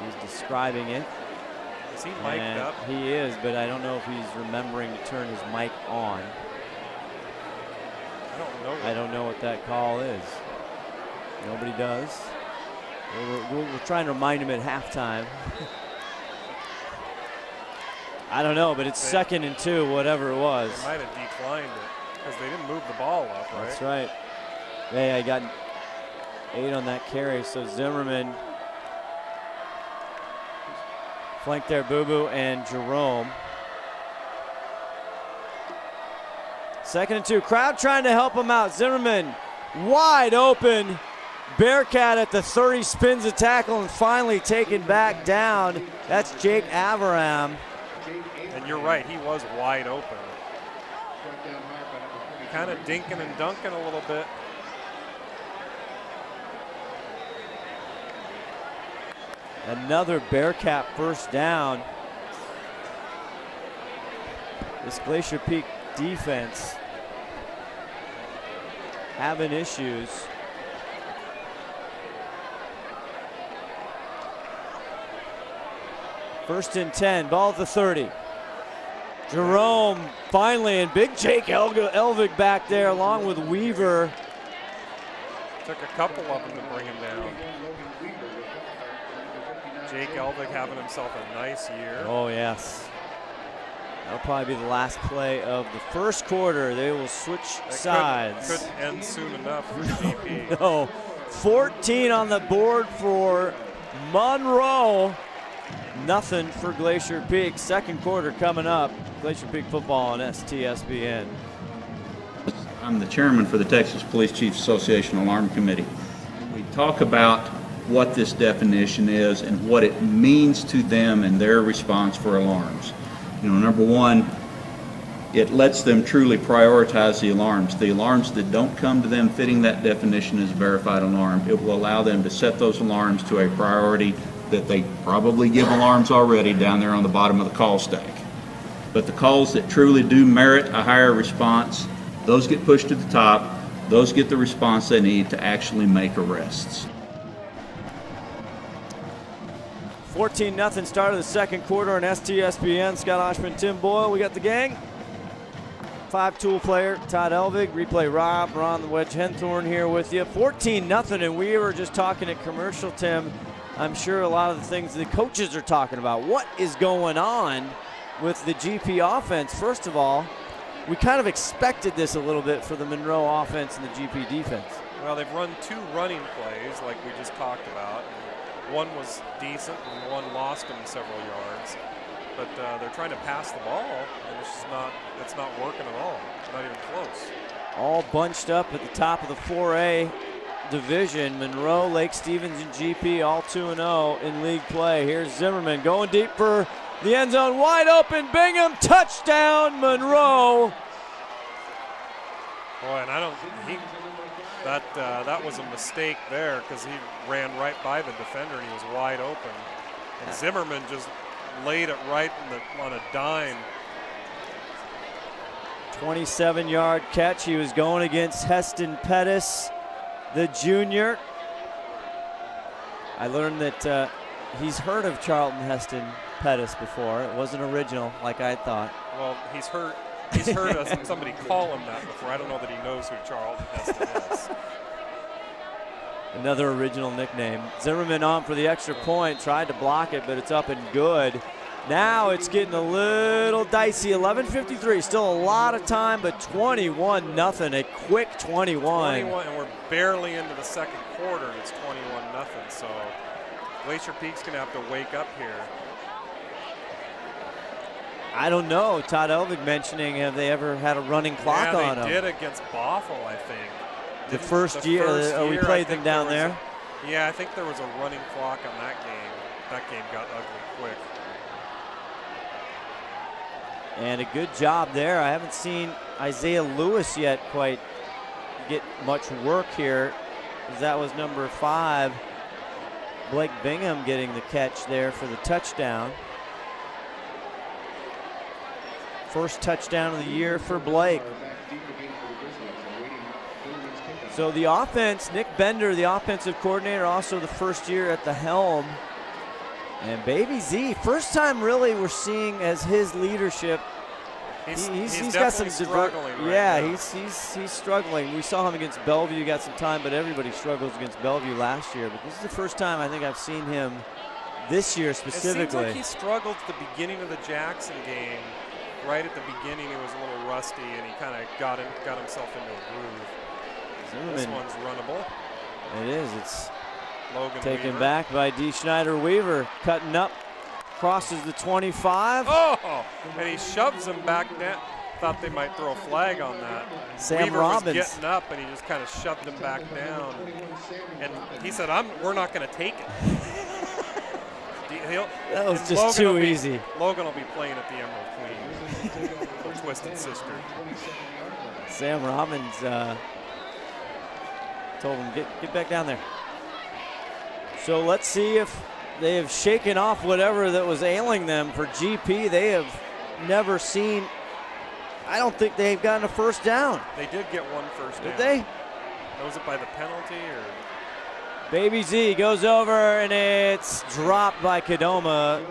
He's describing it. Is he mic'd up? He is, but I don't know if he's remembering to turn his mic on. I don't know what that call is. Nobody does. We're trying to remind him at halftime. I don't know, but it's 2nd and 2, whatever it was. They might have declined it because they didn't move the ball up, right? That's right. Yeah, I got 8 on that carry, so Zimmerman flanked there, Boo Boo and Jerome. 2nd and 2. Crowd trying to help him out. Zimmerman wide open. Bearcat at the 30 spins a tackle and finally taken back down. That's Jake Avaram. And you're right, he was wide open. Kind of dinking and dunking a little bit. Another Bearcat first down. This Glacier Peak defense having issues. First and 10, ball at the 30. Jerome finally, and big Jake Elvig back there along with Weaver. Took a couple of them to bring him down. Jake Elvig having himself a nice year. Oh, yes. That'll probably be the last play of the first quarter. They will switch sides. Could end soon enough for GP. No, 14 on the board for Monroe. Nothing for Glacier Peak. Second quarter coming up. Glacier Peak football on STSPN. I'm the chairman for the Texas Police Chiefs Association Alarm Committee. We talk about what this definition is and what it means to them and their response for alarms. You know, number one, it lets them truly prioritize the alarms. The alarms that don't come to them fitting that definition as a verified alarm, it will allow them to set those alarms to a priority that they probably give alarms already down there on the bottom of the call stack. But the calls that truly do merit a higher response, those get pushed to the top. Those get the response they need to actually make arrests. 14-0 start of the second quarter on STSPN. Scott Ohsman, Tim Boyle. We got the gang. 5-tool player Todd Elvig, replay Rob, Ron the Wedge Henthorn here with you. 14-0, and we were just talking at commercial, Tim. I'm sure a lot of the things the coaches are talking about. What is going on with the GP offense? First of all, we kind of expected this a little bit for the Monroe offense and the GP defense. Well, they've run 2 running plays like we just talked about. One was decent and one lost them several yards. But they're trying to pass the ball, and it's not working at all. It's not even close. All bunched up at the top of the 4A division. Monroe, Lake Stevens, and GP all 2-0 in league play. Here's Zimmerman going deep for the end zone. Wide open, Bingham, touchdown, Monroe. Boy, and that was a mistake there because he ran right by the defender and he was wide open. And Zimmerman just laid it right on a dime. 27-yard catch. He was going against Heston Pettis, the junior. I learned that he's heard of Charlton Heston Pettis before. It wasn't original like I thought. Well, he's heard somebody call him that before. I don't know that he knows who Charlton Heston is. Another original nickname. Zimmerman on for the extra point. Tried to block it, but it's up and good. Now it's getting a little dicey. 11:53. Still a lot of time, but 21-0. A quick 21. And we're barely into the second quarter, and it's 21-0. So Glacier Peak's going to have to wake up here. I don't know. Todd Elvig mentioning, have they ever had a running clock on them? They did against Bothell, I think. The first year, we played them down there? Yeah, I think there was a running clock on that game. That game got ugly quick. And a good job there. I haven't seen Isaiah Lewis yet quite get much work here, as that was number 5. Blake Bingham getting the catch there for the touchdown. First touchdown of the year for Blake. So the offense, Nick Bender, the offensive coordinator, also the first year at the helm. And Baby Z, first time really we're seeing as his leadership. He's got some struggling. He's struggling. We saw him against Bellevue, got some time, but everybody struggles against Bellevue last year. But this is the first time I think I've seen him this year specifically. It seems like he struggled at the beginning of the Jackson game. Right at the beginning, he was a little rusty, and he kind of got himself into a groove. Zimmerman. This one's runnable. It is. It's Logan taken Weaver. back by D. Schneider Weaver, cutting up, crosses the 25. Oh, and he shoves him back down. Thought they might throw a flag on that. Sam Weaver Robbins was getting up, and he just kind of shoved him back down. And he said, "We're not going to take it." That was just too easy. Logan will be playing at the Emerald Queen, or Twisted Sister. Sam Robbins told him, get back down there. So let's see if they have shaken off whatever that was ailing them for GP. They have never seen, I don't think they've gotten a first down. They did get one first down. Did they? Was it by the penalty or? Baby Z goes over and it's dropped by Kadoma.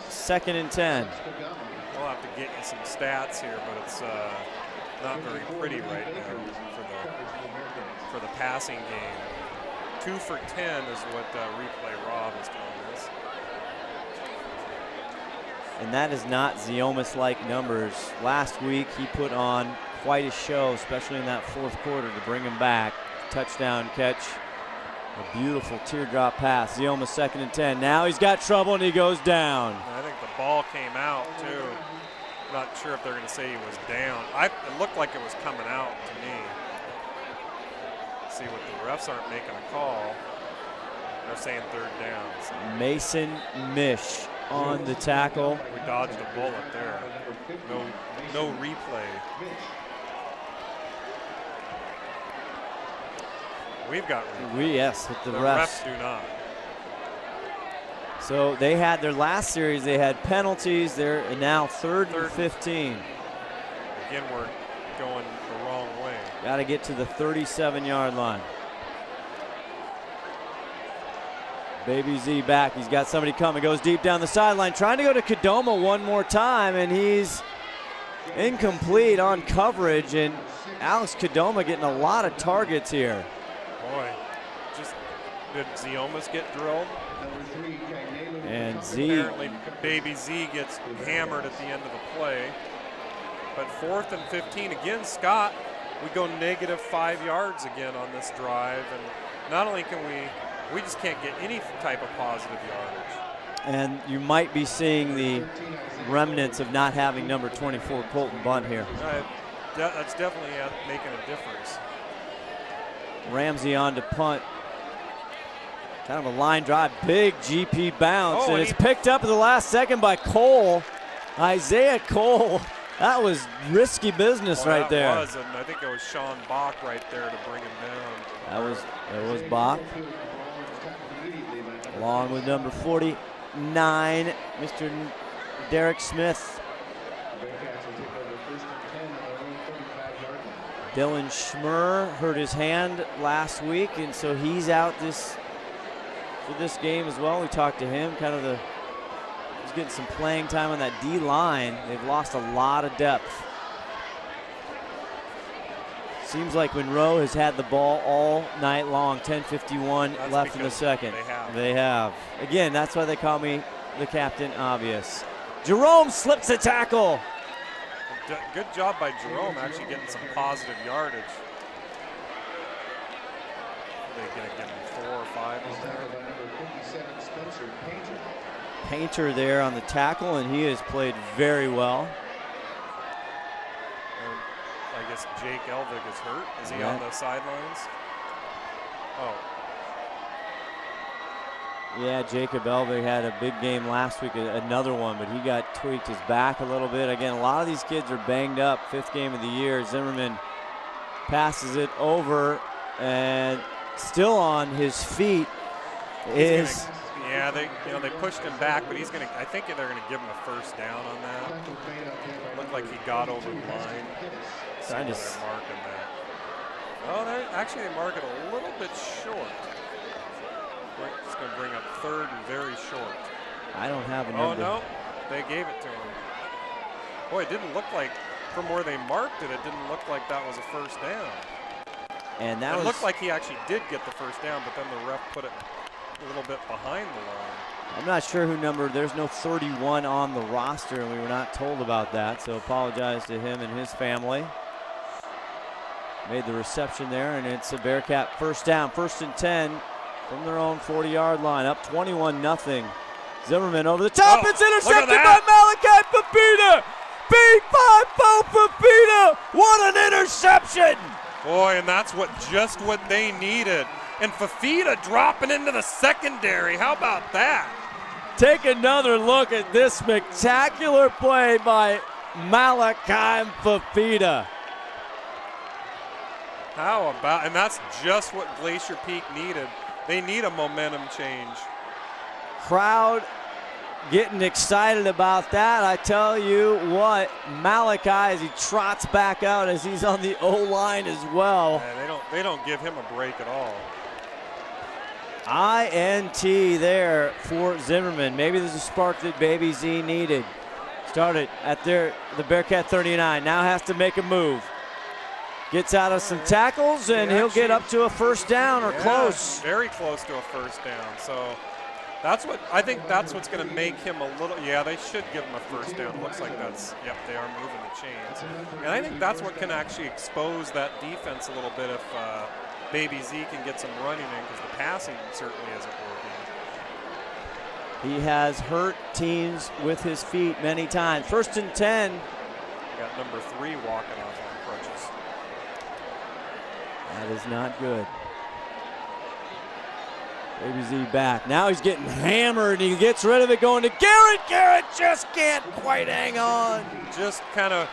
2nd and 10. We'll have to get you some stats here, but it's not very pretty right now for the passing game. 2 for 10 is what replay Rob is telling us. And that is not Ziomas-like numbers. Last week, he put on quite a show, especially in that fourth quarter, to bring him back. Touchdown catch. A beautiful teardrop pass. Ziomas 2nd and 10. Now he's got trouble and he goes down. I think the ball came out too. Not sure if they're going to say he was down. It looked like it was coming out to me. See what the refs aren't making a call. They're saying 3rd down. So. Mason Mish on the tackle. We dodged a bullet there. No replay. We've got replay. Yes, with the refs do not. So they had their last series, they had penalties. They're now 3rd and 15. Again, we're going the wrong way. Got to get to the 37-yard line. Baby Z back. He's got somebody coming. Goes deep down the sideline. Trying to go to Kadoma one more time, and he's incomplete on coverage. And Alex Kadoma getting a lot of targets here. Boy, did Ziomas get drilled? And Z. Apparently, Baby Z gets hammered at the end of the play. But 4th and 15 again, Scott. We go -5 yards again on this drive, and not only can we just can't get any type of positive yardage. And you might be seeing the remnants of not having number 24 Colton Bunt here. That's definitely making a difference. Ramsey on to punt. Kind of a line drive, big GP bounce, and it's picked up at the last second by Cole. Isaiah Cole. That was risky business right there. That was, and I think it was Sean Bach right there to bring him down. That was Bach. Along with number 49, Mr. Derek Smith. Dylan Schmurr hurt his hand last week, and so he's out for this game as well. We talked to him, he's getting some playing time on that D line. They've lost a lot of depth. Seems like Monroe has had the ball all night long. 10:51 left in the second. They have. Again, that's why they call me the Captain Obvious. Jerome slips a tackle. Good job by Jerome actually getting some positive yardage. They're going to get him 4 or 5 on there. Painter there on the tackle, and he has played very well. And I guess Jake Elvig is hurt. Is he on the sidelines? Oh. Yeah, Jacob Elvig had a big game last week, another one, but he got tweaked his back a little bit. Again, a lot of these kids are banged up. 5th game of the year. Zimmerman passes it over, and still on his feet is. They pushed him back, but I think they're gonna give him a 1st down on that. It looked like he got over the line. Trying to marking that. Oh, they mark it a little bit short. It's going to bring up 3rd and very short. I don't have a number. Oh, no. They gave it to him. Boy, it didn't look like, from where they marked it, it didn't look like that was a 1st down. And it looked like he actually did get the 1st down, but then the ref put it a little bit behind the line. I'm not sure who number. There's no 31 on the roster, and we were not told about that, so apologize to him and his family. Made the reception there, and it's a Bearcat 1st down, 1st and 10. From their own 40-yard line, up 21-0. Zimmerman over the top. It's intercepted by Malachi Fafita. Big 5-0 Fafita. What an interception! Boy, and that's just what they needed. And Fafita dropping into the secondary. How about that? Take another look at this spectacular play by Malachi Fafita. How about, and that's just what Glacier Peak needed. They need a momentum change. Crowd getting excited about that. I tell you what, Malachi, as he trots back out, as he's on the O-line as well. Man, they don't give him a break at all. INT there for Zimmerman. Maybe there's a spark that Baby Z needed. Started at the Bearcat 39. Now has to make a move. Gets out of some tackles, and he'll get up to a 1st down or close. Very close to a 1st down. So That's what I think. That's what's going to make him a little. Yeah, they should give him a first down. It looks like that's. Yep, they are moving the chains, and I think that's what can actually expose that defense a little bit if Baby Z can get some running in, because the passing certainly isn't working. He has hurt teams with his feet many times. 1st and 10. We got number 3 walking off on crutches. That is not good. Baby Z back. Now he's getting hammered, and he gets rid of it, going to Garrett. Garrett just can't quite hang on. Just kind of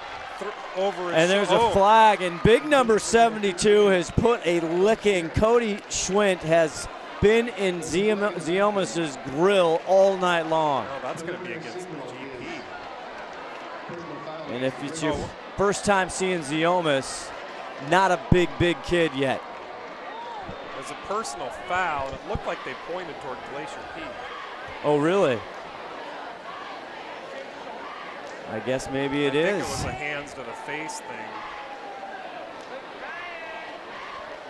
over. And there's a flag, and big number 72 has put a licking. Cody Schwint has been in Ziomas' grill all night long. Oh, that's going to be against the GP. And if it's your first time seeing Ziomas, not a big kid yet. There's a personal foul, and it looked like they pointed toward Glacier Peak. Oh, really? I guess maybe it is. I think it was a hands to the face thing.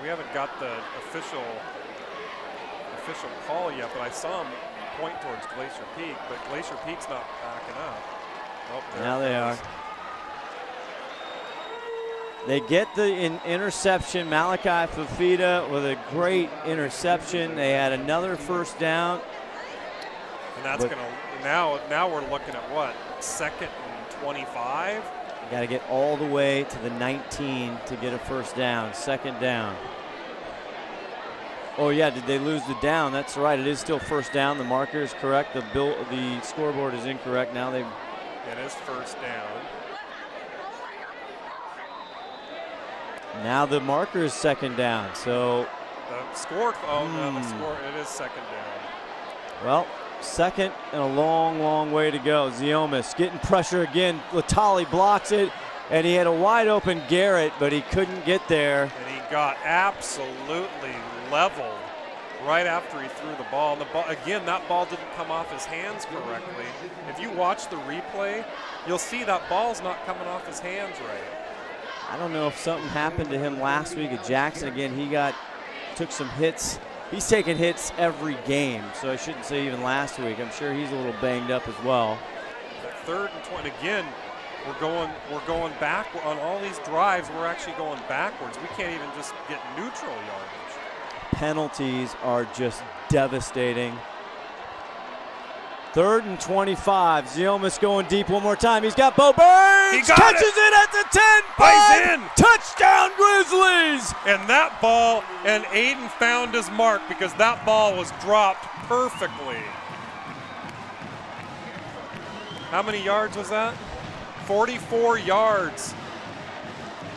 We haven't got the official call yet, but I saw him point towards Glacier Peak, but Glacier Peak's not backing up. Oh, now they are. They get the interception. Malachi Fafita with a great interception. They had another first down. And that's going to, now we're looking at what? 2nd and 25? You got to get all the way to the 19 to get a first down. 2nd down. Oh yeah, did they lose the down? That's right, it is still first down. The marker is correct. The scoreboard is incorrect. Now it is first down. Now the marker is 2nd down. So the score. Oh no, the score. It is 2nd down. Well, 2nd and a long way to go. Ziomas getting pressure again. Latali blocks it, and he had a wide open Garrett, but he couldn't get there. And he got absolutely leveled right after he threw the ball. And again, that ball didn't come off his hands correctly. If you watch the replay, you'll see that ball's not coming off his hands right. I don't know if something happened to him last week at Jackson. Again, he took some hits. He's taken hits every game, so I shouldn't say even last week. I'm sure he's a little banged up as well. But 3rd and 20 again. We're going back on all these drives. We're actually going backwards. We can't even just get neutral yardage. Penalties are just devastating. 3rd and 25. Ziomas going deep one more time. He's got Bo Burns. He got catches it at the 10. He's in. Touchdown Grizzlies. And that ball, and Aiden found his mark because that ball was dropped perfectly. How many yards was that? 44 yards.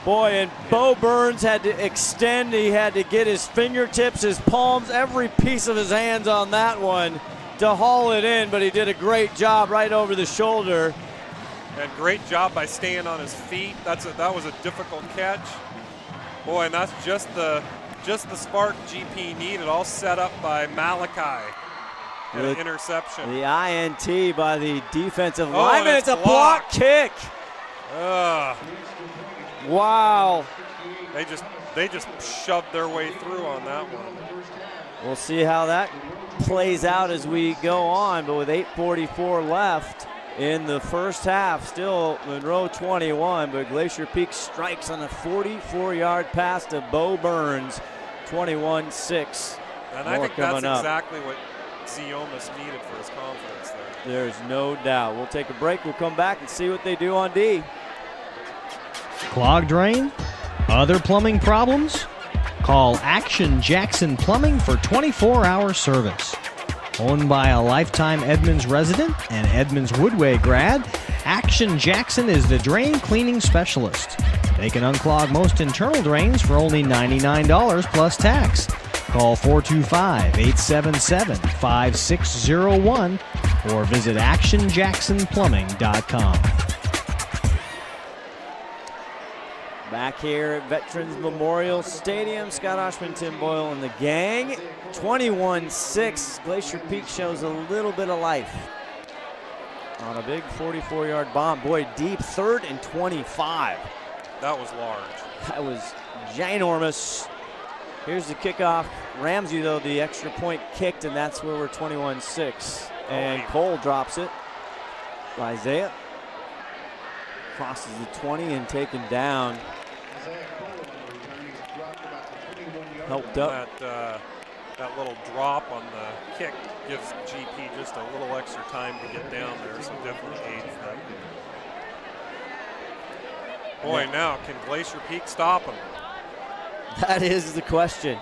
Boy, and Bo Burns had to extend. He had to get his fingertips, his palms, every piece of his hands on that one to haul it in, but he did a great job right over the shoulder. And great job by staying on his feet. That was a difficult catch. Boy, and that's just the spark GP needed, all set up by Malachi. And an interception. The INT by the defensive lineman. It's a block kick. Wow. They just shoved their way through on that one. We'll see how that plays out as we go on, but with 8:44 left in the first half, still Monroe 21, but Glacier Peak strikes on a 44-yard pass to Bo Burns, 21-6. And I think that's exactly what Ziomas needed for his confidence there. There's no doubt. We'll take a break. We'll come back and see what they do on D. Clogged drain? Other plumbing problems? Call Action Jackson Plumbing for 24-hour service. Owned by a lifetime Edmonds resident and Edmonds Woodway grad, Action Jackson is the drain cleaning specialist. They can unclog most internal drains for only $99 plus tax. Call 425-877-5601 or visit actionjacksonplumbing.com. Back here at Veterans Memorial Stadium, Scott Ohsman, Tim Boyle, and the gang. 21-6. Glacier Peak shows a little bit of life on a big 44-yard bomb. Boy, deep, 3rd and 25. That was large. That was ginormous. Here's the kickoff Ramsey, though, the extra point kicked, and that's where we're 21-6. And Cole drops it. Isaiah crosses the 20 and taken down. Helped up. That little drop on the kick gives GP just a little extra time to get down there, so definitely aids them. Boy, now can Glacier Peak stop him? That is the question.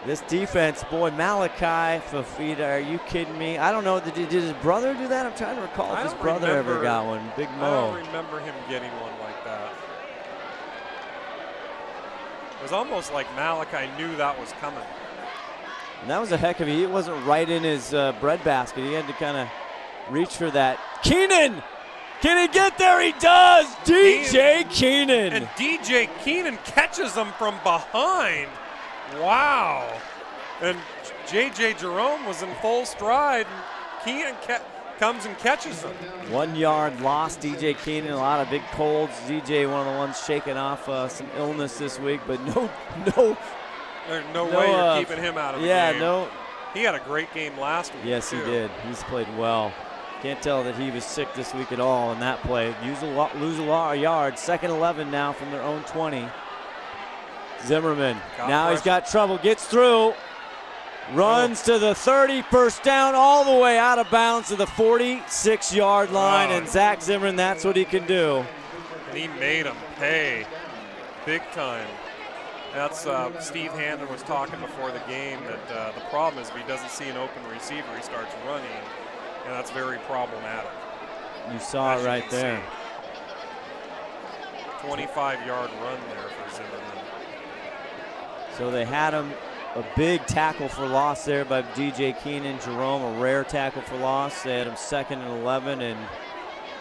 This defense, boy, Malachi Fafita, are you kidding me? I don't know. Did his brother do that? I'm trying to recall if his brother ever got one. Big Mo. I don't remember him getting one like that. It was almost like Malachi knew that was coming. And that was a heck of a, it wasn't right in his breadbasket. He had to kind of reach for that. Keenan! Can he get there? He does! DJ Keenan! And DJ Keenan catches him from behind. Wow. And J.J. Jerome was in full stride, and Keenan comes and catches him. 1 yard loss, DJ Keenan, a lot of big colds. DJ, one of the ones shaking off some illness this week, but There's no way you're keeping him out of the game. Yeah, no. He had a great game last week. Yes, he did. He's played well. Can't tell that he was sick this week at all in that play. Lose a lot of yards. Second 11 now from their own 20. Zimmerman. He's got trouble. Gets through. Runs to the 30. First down all the way out of bounds to the 46-yard line. And Zach Zimmerman, that's what he can do. And he made him pay big time. That's Steve Hannon was talking before the game that the problem is if he doesn't see an open receiver, he starts running, and that's very problematic. You saw it right there. 25-yard run there for Zimmerman. So they had him, a big tackle for loss there by DJ Keenan. Jerome, a rare tackle for loss. They had him 2nd and 11, and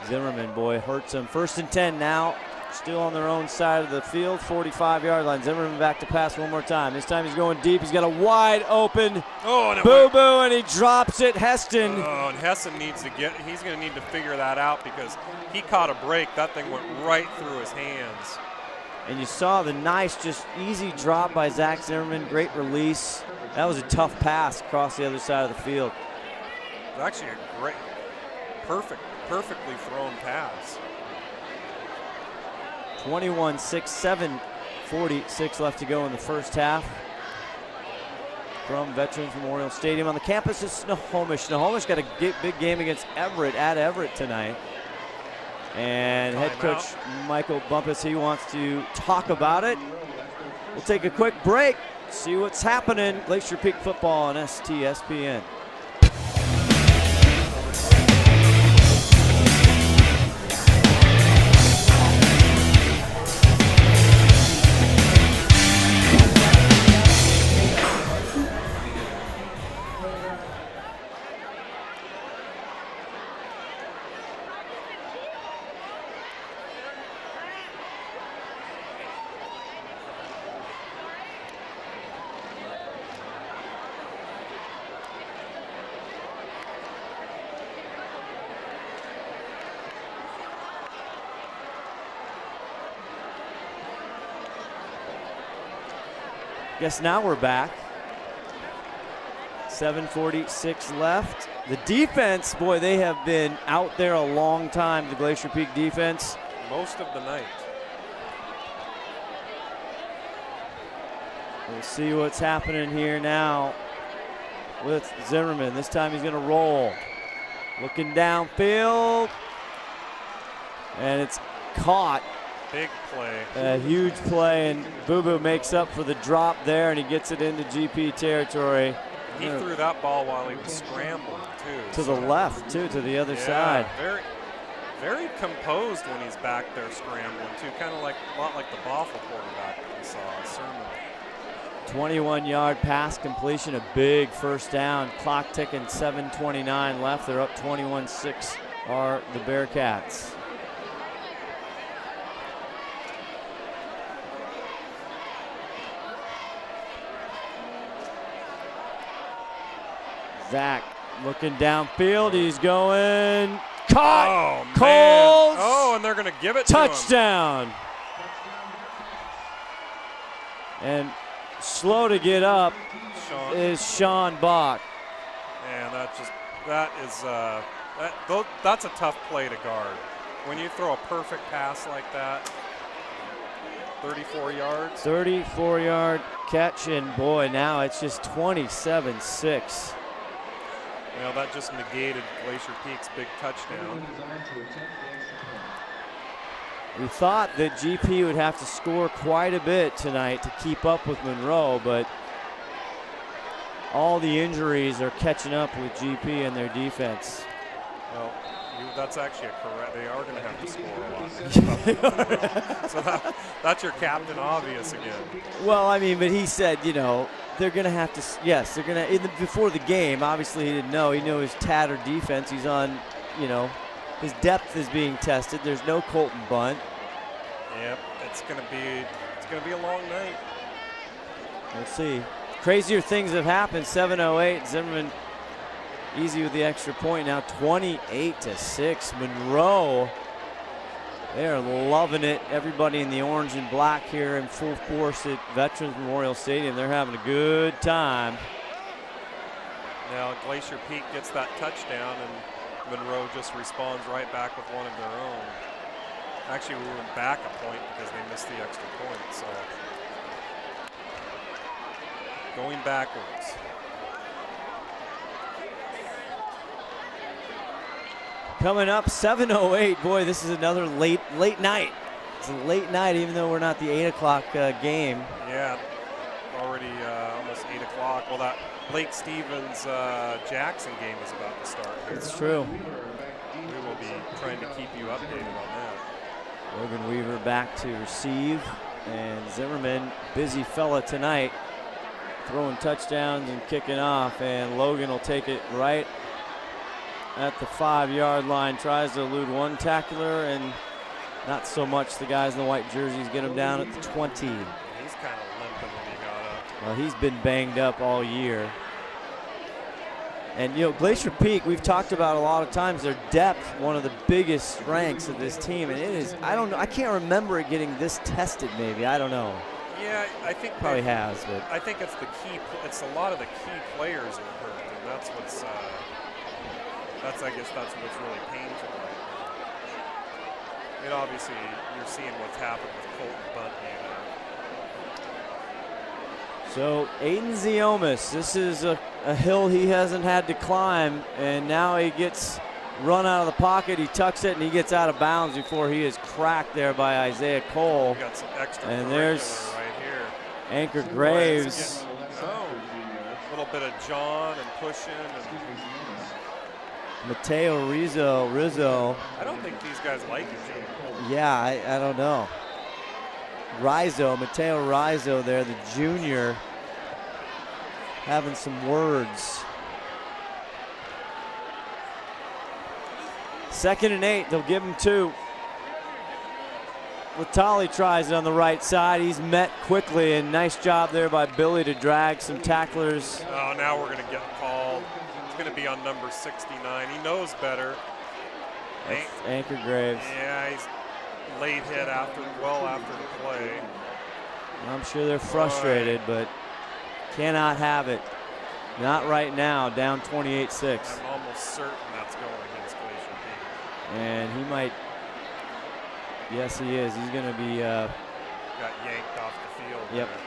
Zimmerman, boy, hurts him. 1st and 10 now. Still on their own side of the field, 45-yard line. Zimmerman back to pass one more time. This time he's going deep. He's got a wide open boo-boo, and he drops it. Heston. Oh, and Heston needs to he's going to need to figure that out because he caught a break. That thing went right through his hands. And you saw the nice, just easy drop by Zach Zimmerman. Great release. That was a tough pass across the other side of the field. It was actually a great, perfectly thrown pass. 21-6, 7:46 left to go in the first half. From Veterans Memorial Stadium on the campus of Snohomish. Snohomish got a big game against Everett at Everett tonight. And head coach Michael Bumpus, he wants to talk about it. We'll take a quick break, see what's happening. Glacier Peak football on STSPN. Guess now we're back. 7:46 left. The defense, boy, they have been out there a long time, the Glacier Peak defense. Most of the night. We'll see what's happening here now with Zimmerman. This time he's going to roll. Looking downfield. And it's caught. Big play. A huge play, and Boo Boo makes up for the drop there, and he gets it into GP territory. He threw that ball while he was scrambling, too. To the left, too, to the other side. Very, very composed when he's back there scrambling, too. Kind of a lot like the Boffle quarterback that we saw, Sermon. 21-yard pass completion, a big first down. Clock ticking, 7:29 left. They're up 21-6 are the Bearcats. Zach looking downfield. He's going. Caught. Oh, Coles. man. Oh, and they're going to give it touchdown. And Slow to get up Sean. is Sean Bach. And that's a tough play to guard. When you throw a perfect pass like that, 34 yards. 34-yard catch, and boy, now it's just 27-6. You know, that just negated Glacier Peak's big touchdown. We thought that GP would have to score quite a bit tonight to keep up with Monroe, but all the injuries are catching up with GP and their defense. Well, that's actually correct. They are going to have to score a lot. So that's your captain obvious again. Well, I mean, but he said, you know, they're going to have to, yes, they're going to, before the game, obviously he didn't know. He knew his tattered defense. He's on, you know, his depth is being tested. There's no Colton Bunt. Yep, it's going to be a long night. We'll see. Crazier things have happened. 7:08. Zimmerman easy with the extra point now. 28-6. Monroe, they are loving it. Everybody in the orange and black here in full force at Veterans Memorial Stadium. They're having a good time. Now Glacier Peak gets that touchdown, and Monroe just responds right back with one of their own. Actually, we went back a point because they missed the extra point. So going backwards. Coming up, 7:08. Boy, this is another late night. It's a late night, even though we're not the 8 o'clock game. Yeah, already almost 8 o'clock. Well, that Lake Stevens Jackson game is about to start here. It's true. We will be trying to keep you updated on that. Logan Weaver back to receive, and Zimmerman, busy fella tonight, throwing touchdowns and kicking off, and Logan will take it right at the 5-yard line. Tries to elude one tackler, and not so much the guys in the white jerseys get him down at the 20. He's kind of limping when he got up. Well, he's been banged up all year. And, you know, Glacier Peak, we've talked about a lot of times, their depth, one of the biggest strengths of this team. And it is, I don't know, I can't remember it getting this tested maybe. I don't know. Yeah, I think probably has, but I think it's the key. It's a lot of the key players are hurt, and that's what's. I guess that's what's really painful right now. And obviously, you're seeing what's happened with Colton Bunt. So Aiden Ziomas, this is a hill he hasn't had to climb, and now he gets run out of the pocket. He tucks it, and he gets out of bounds before he is cracked there by Isaiah Cole. We got some extra and there's right here. Anchor Graves. A little bit of John and pushing. And Mateo Rizzo. I don't think these guys like each other. Yeah, I don't know. Mateo Rizzo there, the junior, having some words. 2nd and 8, they'll give him 2. Latali tries it on the right side. He's met quickly, and nice job there by Billy to drag some tacklers. Oh, now we're going to get called. It's going to be on number 69. He knows better. That's Anchor Graves. Yeah, he's late hit after the play. I'm sure they're frustrated, but cannot have it. Not right now, down 28-6. I'm almost certain that's going against Glacier Peak. And he might, yes he is. He's going to be. Got yanked off the field. Yep. There.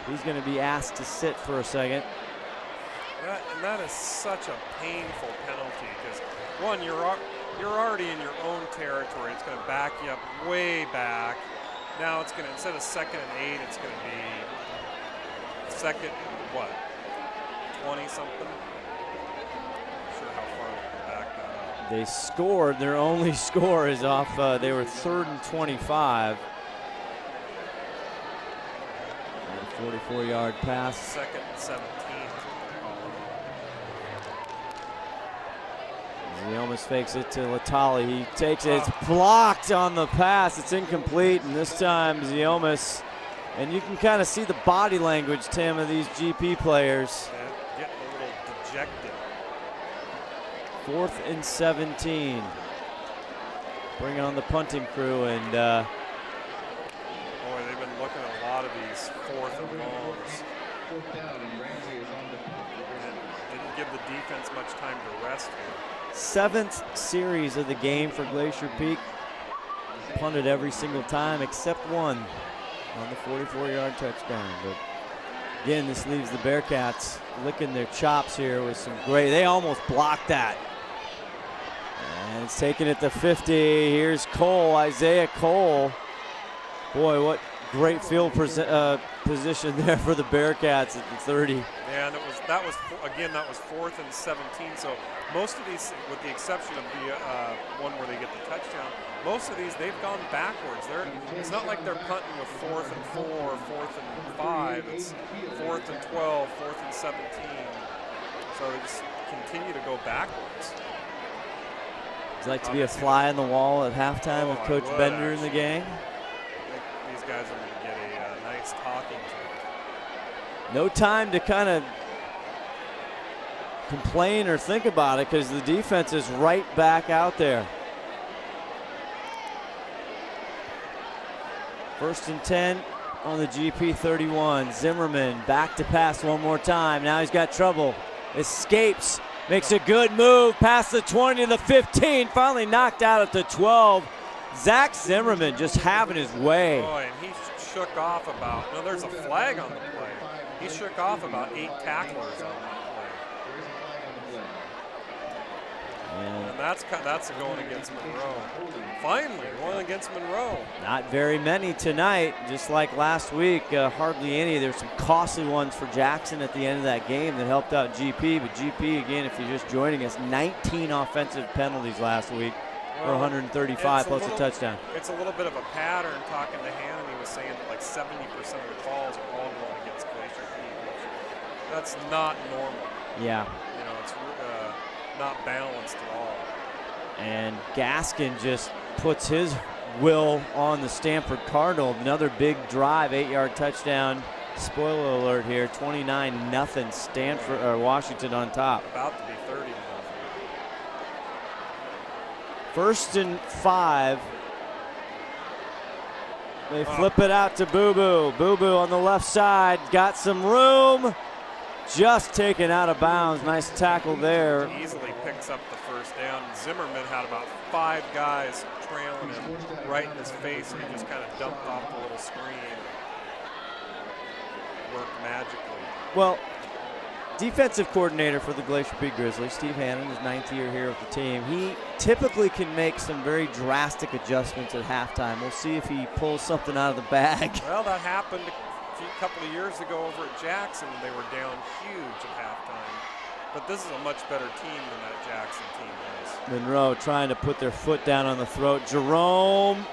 He's going to be asked to sit for a second. And that is such a painful penalty because, one, you're already in your own territory. It's going to back you up way back. Now it's going to, instead of 2nd and 8, it's going to be 2nd, what, 20-something? Not sure how far they can back that up. They scored. Their only score is off. They were 3rd and 25. 44-yard pass. 2nd and 17. He almost fakes it to Latali. He takes it. It's blocked on the pass. It's incomplete, and this time Ziomas. And you can kind of see the body language, Tim, of these GP players. Getting a little dejected. 4th and 17. Bring on the punting crew, and boy, they've been looking these 4th and longs. Didn't give the defense much time to rest here. 7th series of the game for Glacier Peak. Punted every single time except one on the 44-yard touchdown. But again, this leaves the Bearcats licking their chops here with some great, they almost blocked that. And it's taken at the 50. Here's Cole, Isaiah Cole. Boy, what great field position there for the Bearcats at the 30. Yeah, and that was 4th and 17. So most of these, with the exception of the one where they get the touchdown, most of these they've gone backwards. It's not like they're punting with 4th and 4, 4th and 5. It's 4th and 12, 4th and 17. So they just continue to go backwards. Would you like to be a fly on the wall at halftime with Coach Bender in the game? I think these guys are going to get a nice talking to. No time to kind of complain or think about it because the defense is right back out there. 1st and 10 on the GP 31. Zimmerman back to pass one more time. Now he's got trouble. Escapes. Makes a good move past the 20 to the 15. Finally knocked out at the 12. Zach Zimmerman just having his way. Boy, and he shook off about, no, there's a flag on the play. He shook off about 8 tacklers on that play. And that's going against Monroe. Finally, one against Monroe. Not very many tonight, just like last week, hardly any. There's some costly ones for Jackson at the end of that game that helped out GP, but GP, again, if you're just joining us, 19 offensive penalties last week for 135 plus a touchdown. It's a little bit of a pattern. Talking to Hannon, he was saying that like 70% of the calls are all going against Glacier Peak. That's not normal. Yeah. You know, it's not balanced at all. And Gaskin just puts his will on the Stanford Cardinal. Another big drive, 8-yard touchdown. Spoiler alert here, 29-0 Stanford or Washington on top. About to be 30-0. 1st and 5. They flip it out to Boo Boo. Boo Boo on the left side, got some room. Just taken out of bounds. Nice tackle there. Easily picks up the 1st down. Zimmerman had about 5 guys trailing him right in his face, and he just kind of dumped off the little screen. Worked magically. Well, defensive coordinator for the Glacier Peak Grizzlies, Steve Hannon, his 9th year here with the team. He typically can make some very drastic adjustments at halftime. We'll see if he pulls something out of the bag. Well, that happened a couple of years ago over at Jackson. They were down huge at halftime. But this is a much better team than that Jackson team was. Monroe trying to put their foot down on the throat. Jerome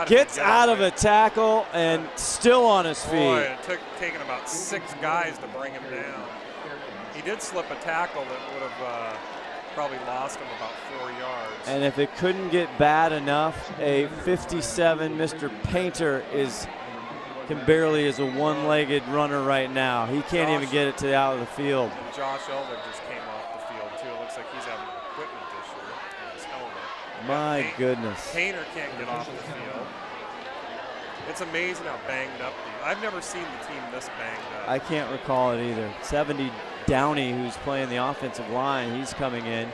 gets out of a tackle and still on his feet. Boy, it took taken about 6 guys to bring him down. He did slip a tackle that would have probably lost him about 4 yards. And if it couldn't get bad enough, a 57 Mr. Painter can barely is a one-legged runner right now. He can't even get it out of the field. And Josh Elder just came off the field too. It looks like he's having an equipment issue in his helmet. My goodness. Painter can't get off the field. It's amazing how banged up I've never seen the team this banged up. I can't recall it either. 70 Downey, who's playing the offensive line, he's coming in.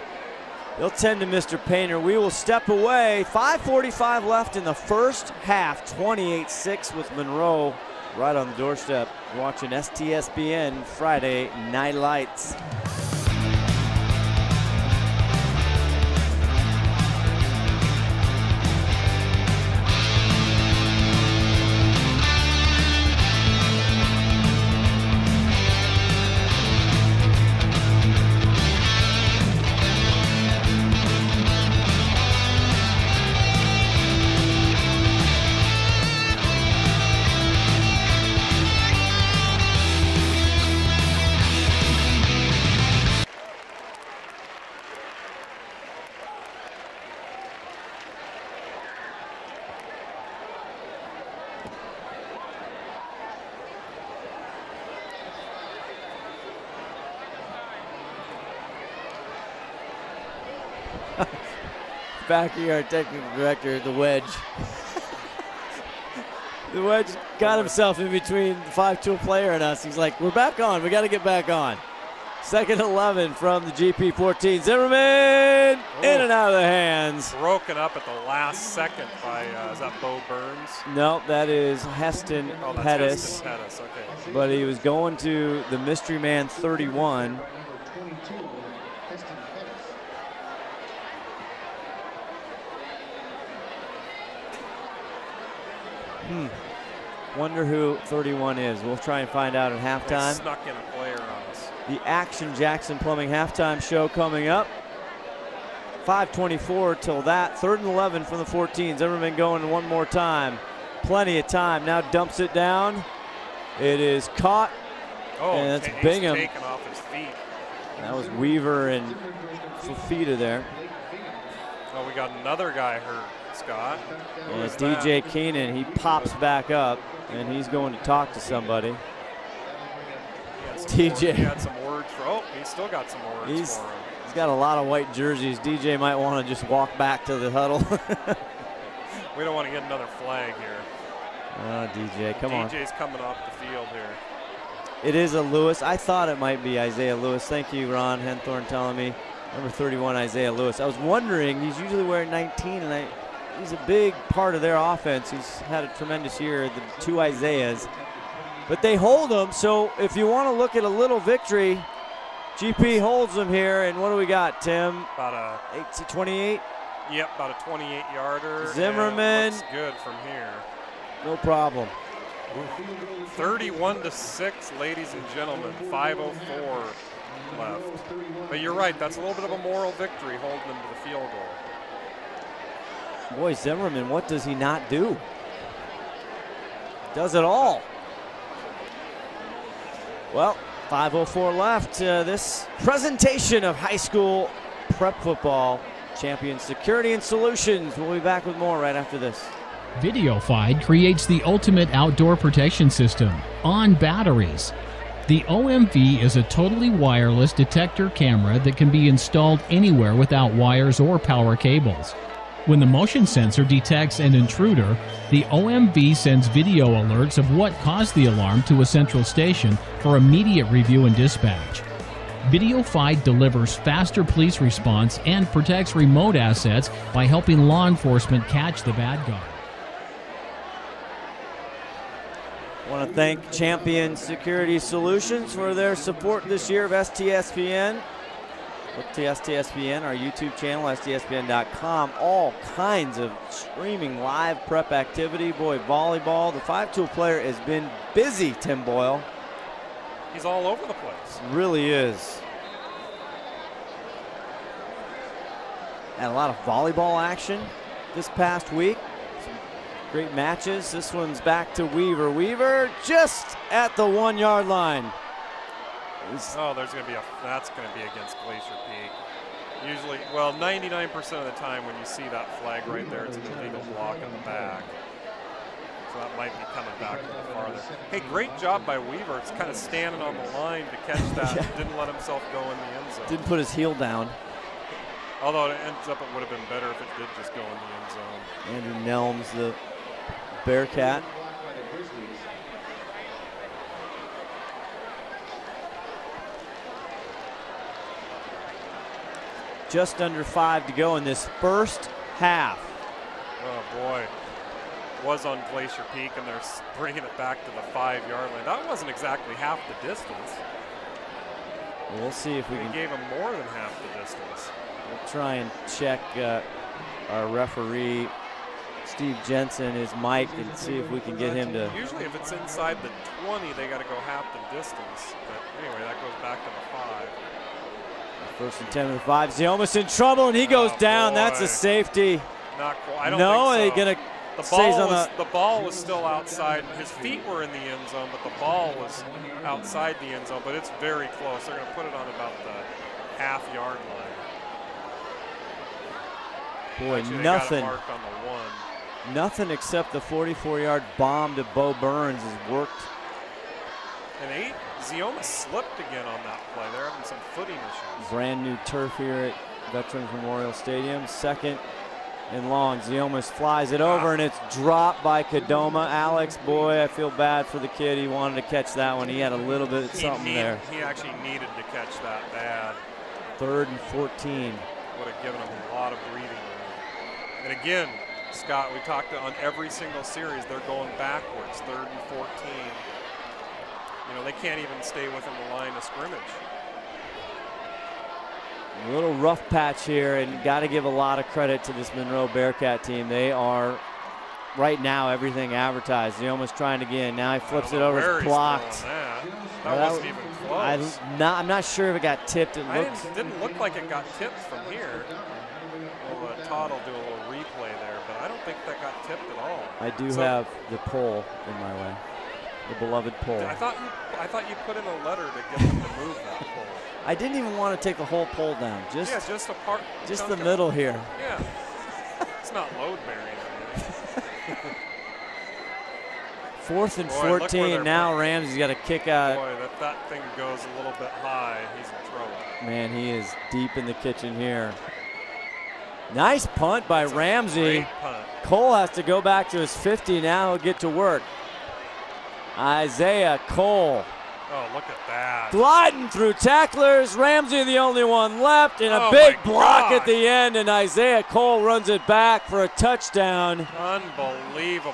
They'll tend to Mr. Painter. We will step away. 5:45 left in the first half. 28-6 with Monroe right on the doorstep. You're watching STSPN Friday Night Lights. Back here, our technical director, the wedge. The wedge got himself in between the 5-tool player and us. He's like, we're back on. We got to get back on. Second 11 from the GP14. Zimmerman in and out of the hands. Broken up at the last second by, is that Bo Burns? No, that is Heston Pettis. Heston Pettis, okay. But he was going to the mystery man 31. Wonder who 31 is. We'll try and find out at halftime. They snuck in a player on us. The Action Jackson Plumbing halftime show coming up. 5:24 till that. 3rd and 11 from the 14. Zimmerman going one more time. Plenty of time. Now dumps it down. It is caught. And that's Bingham. He's taken off his feet. That was Weaver and Fafita there. Oh, we got another guy hurt, Scott. And it's DJ Keenan. He pops back up, and he's going to talk to somebody. DJ. He had some words for. Oh, he's still got some words for him. He's got a lot of white jerseys. DJ might want to just walk back to the huddle. We don't want to get another flag here. Oh, DJ, come on. DJ's coming off the field here. It is a Lewis. I thought it might be Isaiah Lewis. Thank you, Ron Henthorne, telling me. Number 31, Isaiah Lewis. I was wondering, he's usually wearing 19, and he's a big part of their offense. He's had a tremendous year, the two Isaiahs. But they hold him, so if you want to look at a little victory, GP holds them here, and what do we got, Tim? About a 28? Yep, about a 28-yarder. Zimmerman. Looks good from here. No problem. 31-6, ladies and gentlemen. 5:04 left. But you're right, that's a little bit of a moral victory holding them to the field goal. Boy, Zimmerman, what does he not do? Does it all. Well, 5:04 left. This presentation of high school prep football champion Security and Solutions. We'll be back with more right after this. VideoFide creates the ultimate outdoor protection system on batteries. The OMV is a totally wireless detector camera that can be installed anywhere without wires or power cables. When the motion sensor detects an intruder, the OMV sends video alerts of what caused the alarm to a central station for immediate review and dispatch. VideoFide delivers faster police response and protects remote assets by helping law enforcement catch the bad guy. I want to thank Champion Security Solutions for their support this year of STSPN. Look to STSPN, our YouTube channel, STSPN.com. All kinds of streaming live prep activity. Boy, volleyball. The 5-tool player has been busy, Tim Boyle. He's all over the place. Really is. And a lot of volleyball action this past week. Some great matches. This one's back to Weaver. Weaver just at the 1-yard line. That's going to be against Glacier Peak. Usually, well, 99% of the time when you see that flag right there, it's an illegal block in the back. So that might be coming back a little farther. Hey, great job by Weaver. It's kind of standing on the line to catch that. Yeah. Didn't let himself go in the end zone. Didn't put his heel down. Although it ends up, it would have been better if it did just go in the end zone. Andrew Nelms, the Bearcat. Just under 5 to go in this first half. Oh, boy. Was on Glacier Peak, and they're bringing it back to the 5-yard line. That wasn't exactly half the distance. We'll see if we They can. gave him more than half the distance. We'll try and check our referee, Steve Jensen, his mic, and see if we can get him to. Usually if it's inside the 20, they got to go half the distance. But anyway, that goes back to the 5. First and 10 to the 5. Ziomas in trouble, and he goes down. Boy. That's a safety. Not quite. I don't No, think so. they're gonna. The ball was still outside. His feet were in the end zone, but the ball was outside the end zone. But it's very close. They're going to put it on about the half-yard line. Boy, Actually, they nothing. got it marked on the 1. Nothing except the 44-yard bomb to Bo Burns has worked. And Zioma slipped again on that play. They're having some footing issues. Brand new turf here at Veterans Memorial Stadium. 2nd and Longs. He almost flies it over, and it's dropped by Kadoma. Alex, boy, I feel bad for the kid. He wanted to catch that one. He had a little bit of something there. He actually needed to catch that bad. 3rd and 14. Would have given him a lot of breathing room. And again, Scott, we talked on every single series, they're going backwards, 3rd and 14. You know, they can't even stay within the line of scrimmage. A little rough patch here, and got to give a lot of credit to this Monroe Bearcat team. They are, right now, everything advertised. They almost trying to get in. Now he flips it over. It's blocked. That wasn't even close. I'm not sure if it got tipped. It didn't look like it got tipped from here. Well, Todd will do a little replay there, but I don't think that got tipped at all. I do have the pole in my way, the beloved pole. I thought you put in a letter to get them to move that pole. I didn't even want to take the whole pole down. Just a part. Just the middle here. Yeah. It's not load bearing or anything. 4th and 14. Now Ramsey's got to kick out. Boy, that thing goes a little bit high. He's in trouble. Man, he is deep in the kitchen here. Nice punt by Ramsey. Great punt. Cole has to go back to his 50 now. He'll get to work. Isaiah Cole. Oh, look at that. Gliding through tacklers. Ramsey the only one left, and a big block at the end, and Isaiah Cole runs it back for a touchdown. Unbelievable.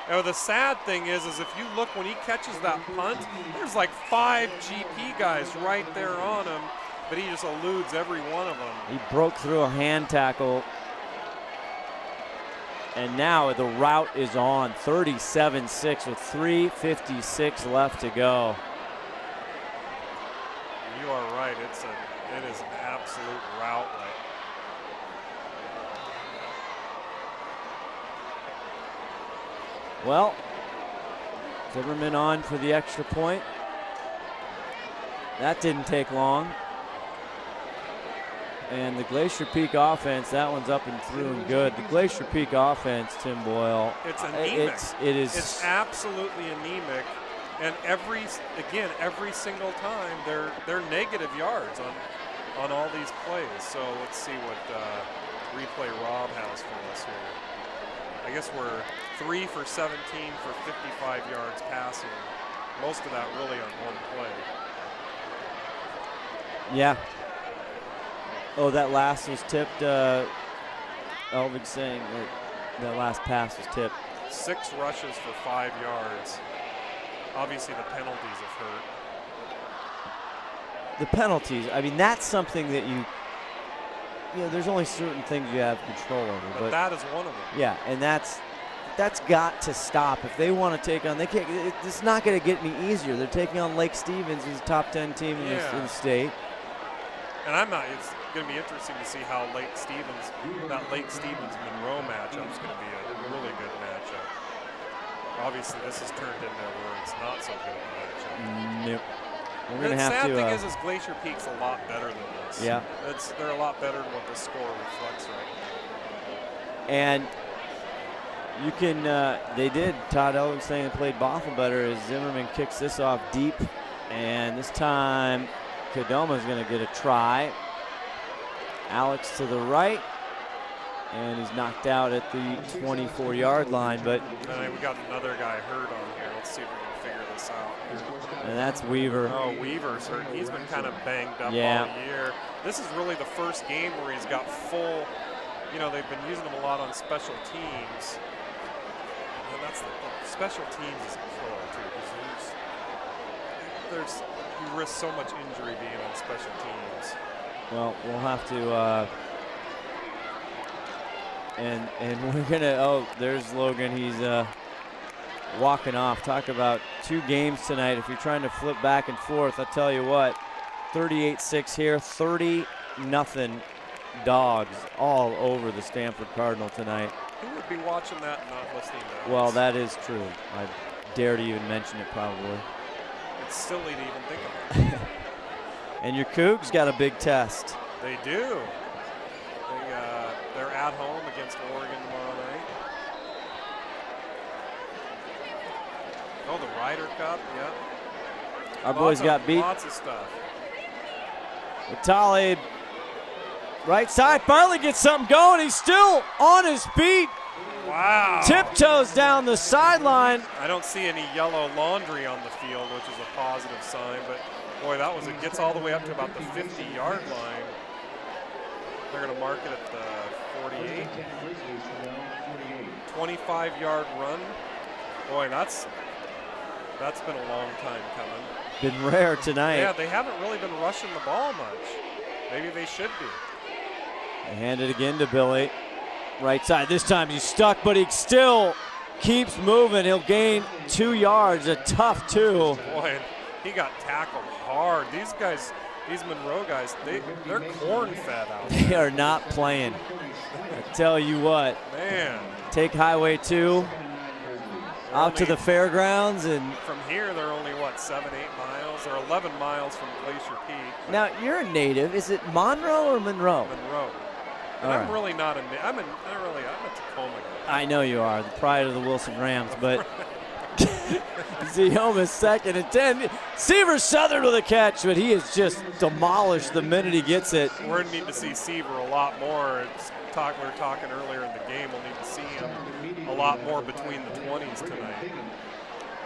You know, the sad thing is if you look when he catches that punt, there's like 5 GP guys right there on him, but he just eludes every one of them. He broke through a hand tackle, and now the route is on. 37-6 with 3:56 left to go. You are right. It is an absolute route. Well, Zimmerman on for the extra point. That didn't take long. And the Glacier Peak offense, that one's up and through and good. The Glacier Peak offense, Tim Boyle. It's anemic. It's absolutely anemic. And every single time they're negative yards on all these plays. So let's see what replay Rob has for us here. I guess we're 3 for 17 for 55 yards passing. Most of that really on one play. Yeah. Oh, that last was tipped. Elvig saying that last pass was tipped. 6 rushes for 5 yards. Obviously, the penalties have hurt. The penalties, I mean, that's something that there's only certain things you have control over. But that is one of them. Yeah, and that's got to stop. If they want to take on, they can't. It's not going to get any easier. They're taking on Lake Stevens, who's a top 10 team in the state. And it's going to be interesting to see how that Lake Stevens-Monroe matchup is going to be a really good matchup. Obviously, this has turned into where it's not so good of a matchup. Nope. We're going to have to. The sad thing is Glacier Peak's a lot better than this. Yeah. They're a lot better than what the score reflects right now. And you can, they did, Todd Elvig saying they played Bothell better as Zimmerman kicks this off deep. And this time, Kadoma's going to get a try. Alex to the right. And he's knocked out at the 24-yard line. But we got another guy hurt on here. Let's see if we can figure this out. And that's Weaver. Oh, Weaver's hurt. He's been kind of banged up all year. This is really the first game where he's got full, they've been using him a lot on special teams. And that's the special teams is a killer too, because you risk so much injury being on special teams. Well, we'll have to and we're gonna there's Logan. He's walking off. Talk about 2 games tonight. If you're trying to flip back and forth, I'll tell you what, 38-6 here, 30-0 Dogs all over the Stanford Cardinal tonight. Who would be watching that and not listening to us? Well, that is true. I dare to even mention it probably. It's silly to even think about. And your Cougs got a big test. They do. They're at home against Oregon tomorrow night. Oh, the Ryder Cup, yeah. Our boys got beat. Lots of stuff. Talib Right side, finally gets something going. He's still on his feet. Wow. Tiptoes down the sideline. I don't see any yellow laundry on the field, which is a positive sign, but boy, it gets all the way up to about the 50-yard line. They're going to mark it at the 48. 25-yard run. Boy, that's been a long time coming. Been rare tonight. Yeah, they haven't really been rushing the ball much. Maybe they should be. They hand it again to Billy. Right side. This time he's stuck, but he still keeps moving. He'll gain 2 yards. A tough 2. Boy, he got tackled hard. These guys, these Monroe guys, they're corn-fed out there. They are not playing. I tell you what. Man. Take Highway 2 out to the fairgrounds, and from here they're only, what, 7-8 miles? Or 11 miles from Glacier Peak. Now, you're a native. Is it Monroe or Monroe? Monroe. And I'm really not I'm a Tacoma guy. I know you are, the pride of the Wilson Rams, but Zeoma's 2nd and 10. Seaver Southern with a catch, but he is just demolished the minute he gets it. We're going to need to see Seaver a lot more. We were talking earlier in the game. We'll need to see him a lot more between the 20s tonight.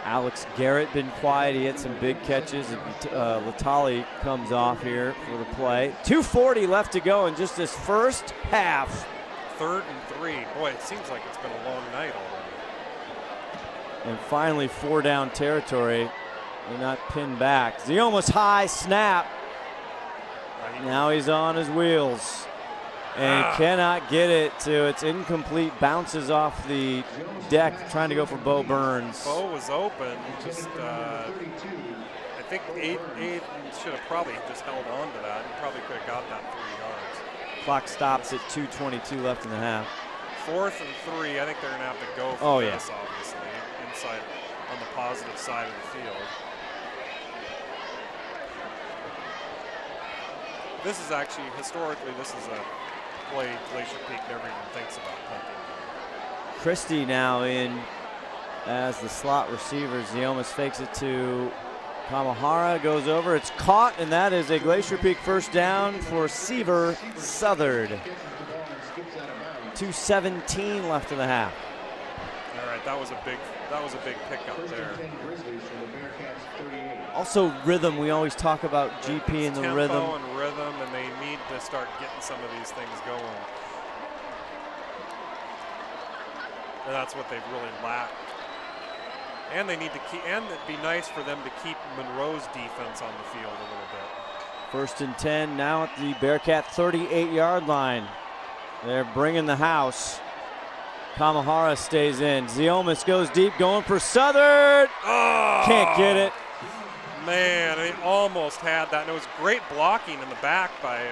Alex Garrett been quiet. He had some big catches. Latali comes off here for the play. 2:40 left to go in just this first half. 3rd and 3. Boy, it seems like it's been a long night already. And finally 4 down territory. They're not pinned back. Zeoma's high snap. Now he's on his wheels. And cannot get it to, it's incomplete, bounces off the deck, trying to go for Bo Burns. Bo was open, just, I think Aiden should have probably just held on to that. He probably could have got that 3 yards. Clock stops at 2:22 left in the half. 4th and 3, I think they're going to have to go for this, obviously, inside on the positive side of the field. This is actually, historically, this is a play Glacier Peak never even thinks about punting. Christie now in as the slot receiver. Zeomas fakes it to Kamahara, goes over, it's caught, and that is a Glacier Peak first down for Seaver Southern. 2:17 left in the half. All right, that was a big pickup there. Also rhythm, we always talk about GP and the tempo rhythm. And rhythm, and they need to start getting some of these things going. And that's what they've really lacked. And they need to keep, and it'd be nice for them to keep Monroe's defense on the field a little bit. 1st and 10 now at the Bearcat 38-yard line. They're bringing the house. Kamahara stays in. Zeomas goes deep, going for Southern. Oh, can't get it. Man, they almost had that. And it was great blocking in the back by,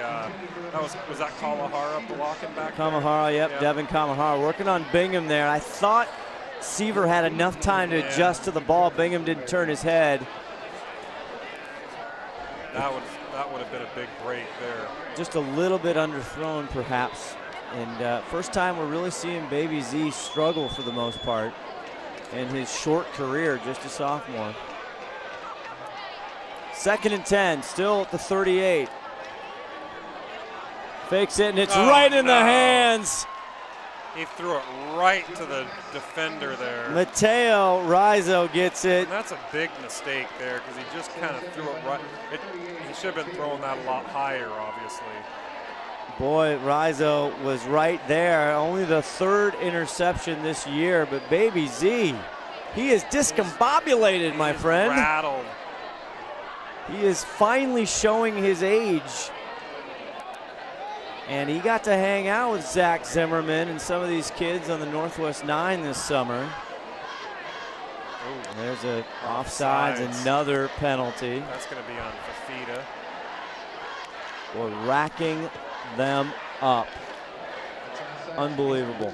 was that Kamahara blocking back Kamahara, there? yep, Devin Kamahara working on Bingham there. I thought Seaver had enough time to adjust to the ball. Bingham didn't turn his head. That would have been a big break there. Just a little bit underthrown, perhaps. And first time we're really seeing Baby Z struggle for the most part in his short career, just a sophomore. 2nd and 10, still at the 38. Fakes it, and it's right in the hands. He threw it right to the defender there. Mateo Rizzo gets it. And that's a big mistake there because he just kind of threw it right. He should have been throwing that a lot higher, obviously. Boy, Rizzo was right there. Only the 3rd interception this year, but Baby Z, he is discombobulated, my friend. Rattled. He is finally showing his age. And he got to hang out with Zach Zimmerman and some of these kids on the Northwest 9 this summer. Ooh. There's a offsides, another penalty. That's going to be on Fafita. Boy, racking them up. Unbelievable.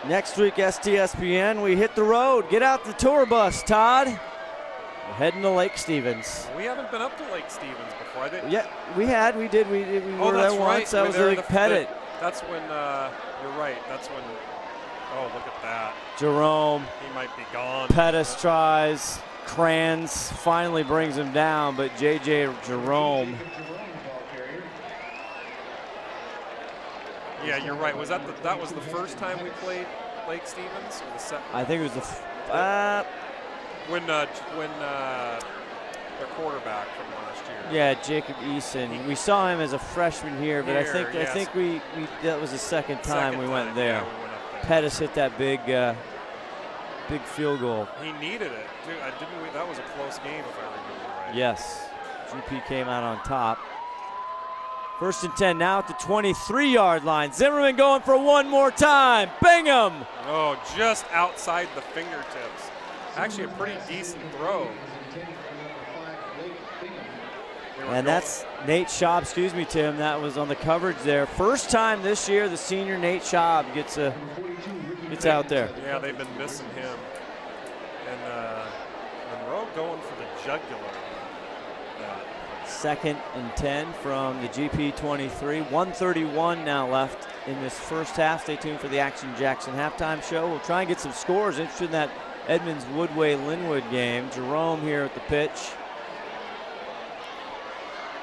Next week, STSPN, we hit the road. Get out the tour bus, Todd. We're heading to Lake Stevens. We haven't been up to Lake Stevens before. Yeah, we did. We were there once. That was Lake Pettit. That's when, you're right. That's when, oh, look at that. Jerome. He might be gone. Pettis tries. Kranz finally brings him down, but J.J. Jerome. Yeah, you're right. Was that that was the first time we played Lake Stevens, or the second? I think it was the when their quarterback from last year. yeah, Jacob Eason. We saw him as a freshman here, but I think we that was the second time we went there. Yeah, we went up there. Pettis hit that big field goal. He needed it. Dude, that was a close game if I remember right. Yes, GP came out on top. 1st and 10 now at the 23-yard line. Zimmerman going for one more time. Bingham! Oh, just outside the fingertips. Actually, a pretty decent throw. And that's Nate Schaub, excuse me, Tim. That was on the coverage there. First time this year the senior Nate Schaub gets out there. Yeah, they've been missing him. And Monroe going for the jugular. 2nd and 10 from the GP 23. 1:31 now left in this first half. Stay tuned for the Action Jackson halftime show. We'll try and get some scores. Interested in that Edmonds Woodway-Linwood game. Jerome here at the pitch.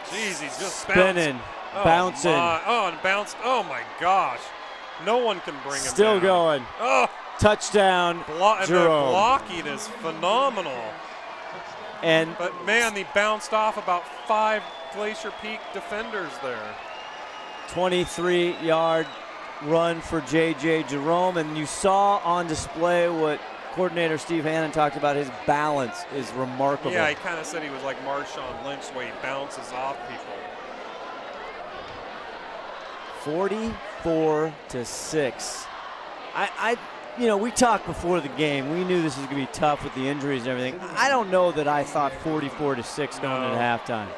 Jeez, he's just spinning, bouncing. And bounced. Oh my gosh. No one can bring him Still down. going. Oh, touchdown, the Jerome. blocking is phenomenal. But man, he bounced off about 5 Glacier Peak defenders there. 23-yard run for J.J. Jerome, and you saw on display what coordinator Steve Hannon talked about. His balance is remarkable. Yeah, he kind of said he was like Marshawn Lynch, the way he bounces off people. 44-6. We talked before the game. We knew this was going to be tough with the injuries and everything. I don't know that I thought 44-6 going into halftime.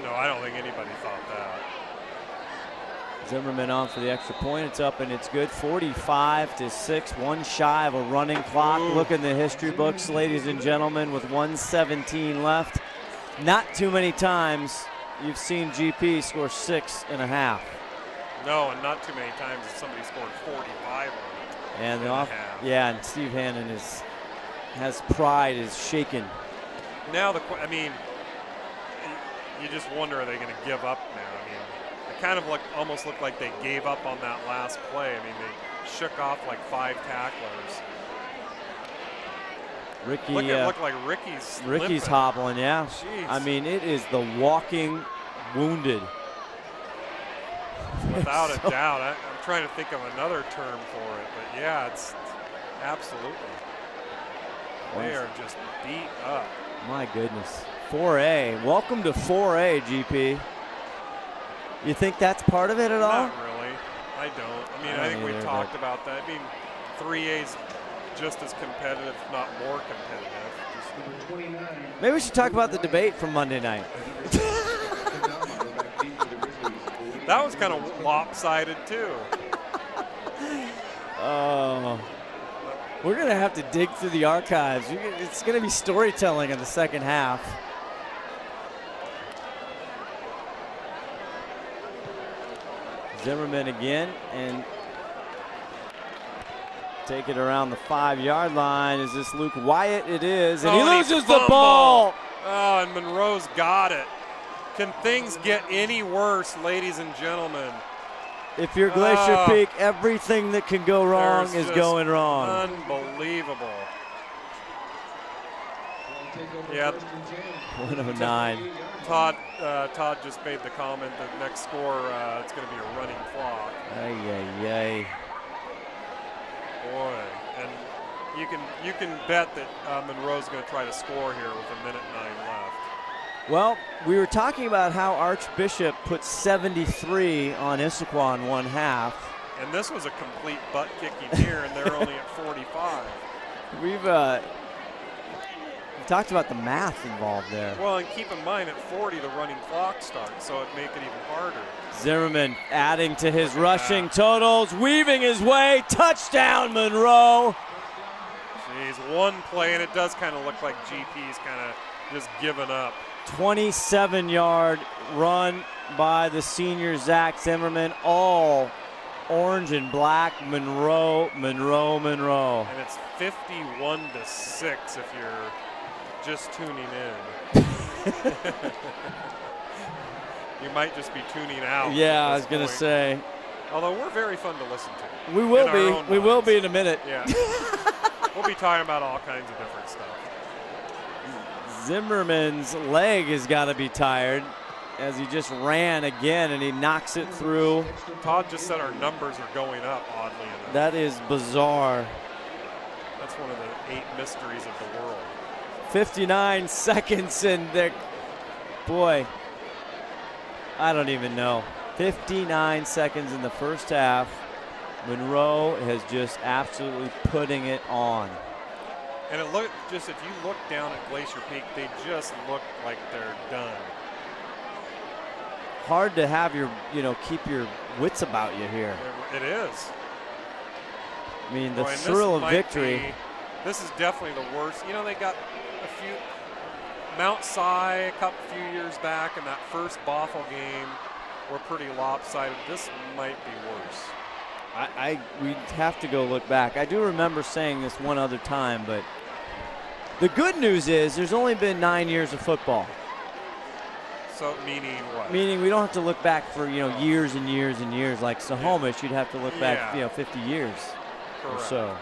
No, I don't think anybody thought that. Zimmerman on for the extra point. It's up and it's good. 45-6. One shy of a running clock. Look in the history books, ladies and gentlemen, with 1:17 left. Not too many times you've seen GP score 6.5. No, and not too many times that somebody scored 45 on it. And and Steve Hannon has pride, is shaken. Now you just wonder, are they going to give up now? I mean, it kind of almost looked like they gave up on that last play. I mean, they shook off like 5 tacklers. Ricky, looked like Ricky's limping. hobbling, yeah. Jeez. I mean, it is the walking wounded. Without a doubt. I'm trying to think of another term for it, but yeah, it's absolutely. They are just beat up. My goodness. 4A. Welcome to 4A, GP. You think that's part of it at all? Not really. I don't. I mean, I think we talked about that. I mean, 3A's just as competitive, if not more competitive. Maybe we should talk about the debate from Monday night. That was kind of lopsided too. Oh, we're going to have to dig through the archives. It's going to be storytelling in the second half. Zimmerman again, and take it around the 5-yard line. Is this Luke Wyatt? It is, and he loses the ball. Oh, and Monroe's got it. Can things get any worse, ladies and gentlemen? If you're Glacier Peak, everything that can go wrong is going wrong. Unbelievable. Yeah. 109. Todd just made the comment that next score, it's going to be a running clock. Ay. Boy, and you can bet that Monroe's going to try to score here with 1:09 left. Well, we were talking about how Archbishop put 73 on Issaquah in one half. And this was a complete butt kicking here, and they're only at 45. We've talked about the math involved there. Well, and keep in mind, at 40, the running clock starts, so it'd make it even harder. Zimmerman adding to his rushing totals, weaving his way. Touchdown, Monroe. Jeez, one play, and it does kind of look like GP's kind of just giving up. 27-yard run by the senior Zach Zimmerman, all orange and black. Monroe. And it's 51-6 if you're just tuning in. You might just be tuning out. Yeah, I was going to say. Although we're very fun to listen to. We will be. We will be in a minute. Yeah. We'll be talking about all kinds of different stuff. Zimmerman's leg has got to be tired as he just ran again and he knocks it through. Todd just said our numbers are going up, oddly enough. That is bizarre. That's one of the 8 mysteries of the world. 59 seconds and boy, I don't even know. 59 seconds in the first half. Monroe has just absolutely putting it on. And it looked just, if you look down at Glacier Peak, they just look like they're done. Hard to have your, keep your wits about you here. It is. I mean, the thrill of victory. This is definitely the worst. They got a few, Mount Si a few years back in that first Bothell game were pretty lopsided. This might be worse. We'd have to go look back. I do remember saying this one other time, but the good news is there's only been 9 years of football. So meaning what? Meaning we don't have to look back for years and years and years like Snohomish. You'd have to look back 50 years or so.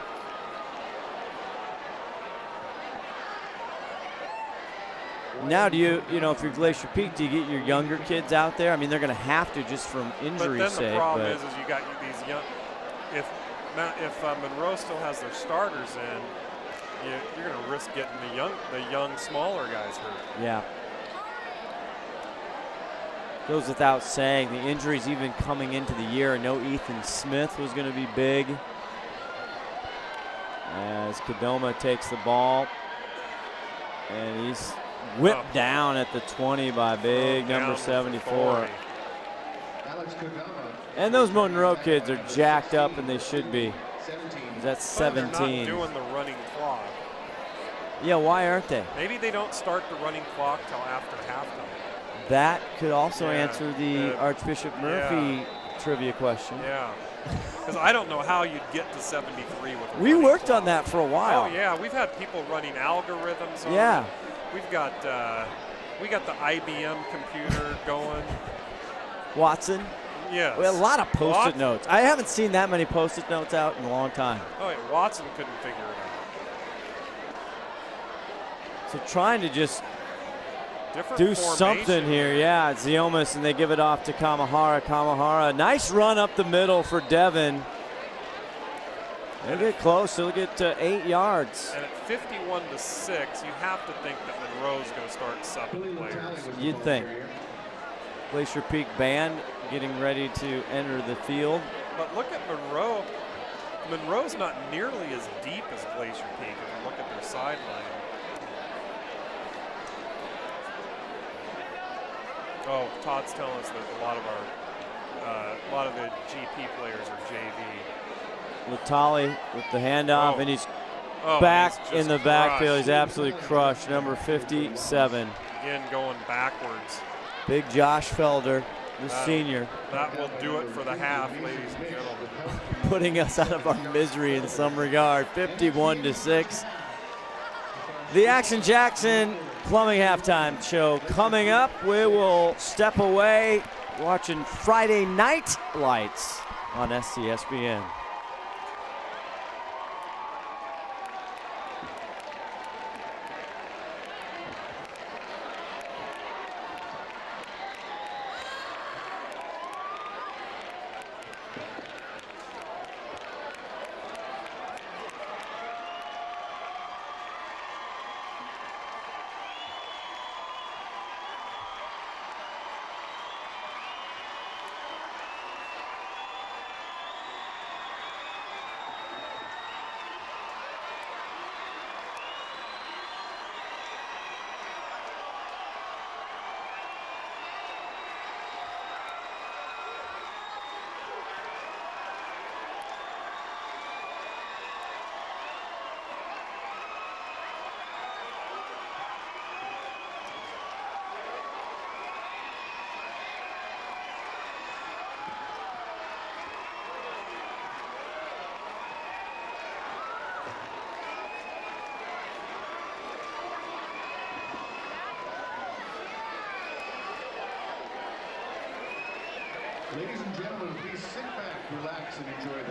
Now, do you, if you're Glacier Peak, do you get your younger kids out there? I mean, they're going to have to just from injury sake. But then the problem is you got these young. If Monroe still has their starters in, you're going to risk getting the young, smaller guys hurt. Yeah. Goes without saying, the injuries even coming into the year. I know Ethan Smith was going to be big. As Kadoma takes the ball, and he's whipped down at the 20 by big number 74. And those Monroe kids are jacked up, and they should be. That's 17. They're not doing the running clock. Yeah, why aren't they? Maybe they don't start the running clock till after halftime. That could also answer the Archbishop Murphy trivia question. Yeah. Because I don't know how you'd get to 73 with a We worked clock. on that for a while. Oh, yeah. We've had people running algorithms on Yeah. it. We've got we got the IBM computer going. Watson? Yes. Well, a lot of Post-it notes. I haven't seen that many Post-it notes out in a long time. Oh, yeah, Watson couldn't figure it out. So trying to just Different do formation. something here. Yeah, it's Ziomas, and they give it off to Kamahara. Kamahara, nice run up the middle for Devin. They'll get close. They'll get to 8 yards. And at 51-6, you have to think that Monroe's going to start subbing players. You'd think. Glacier Peak band getting ready to enter the field. But look at Monroe. Monroe's not nearly as deep as Glacier Peak if you look at their sideline. Oh, Todd's telling us that a lot of the GP players are JV. Latali with the handoff, and he's back he's in the backfield. He's absolutely crushed. Number 57. Again, going backwards. Big Josh Felder, the senior. That will do it for the half, ladies and gentlemen. Putting us out of our misery in some regard. 51-6. The Action Jackson Plumbing halftime show coming up. We will step away watching Friday Night Lights on STSPN.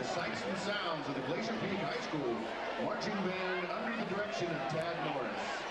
sights and sounds of the Glacier Peak High School marching band under the direction of Tad Norris.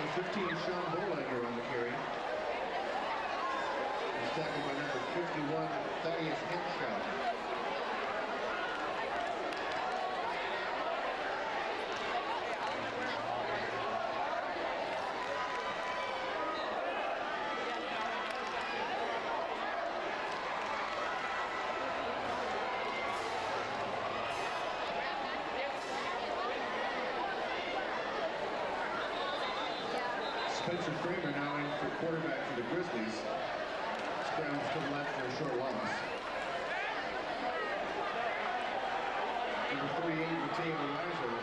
Number 15, Sean Boyle on the carry. He's tackled by number 51, Thaddeus Henshaw. Spencer Kramer now in for quarterback for the Grizzlies. Scrambles to the left for a short loss. Number 38, Mateo Reiser.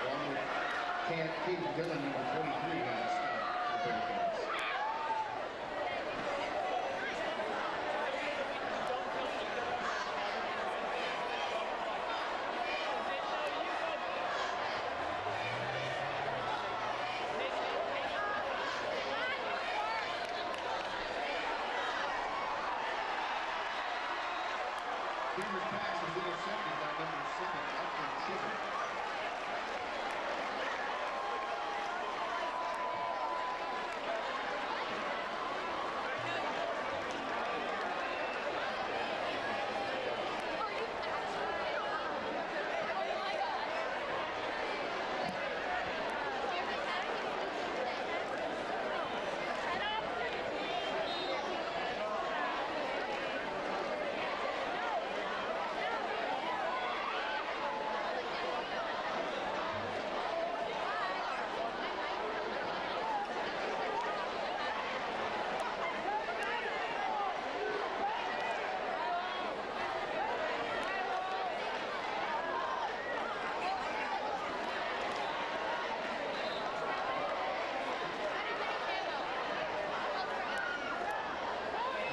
Along with Keaton Dillon, number 23, had a stop for the Bearcats. Beaver's pass is intercepted by number 7, Upton Chisholm.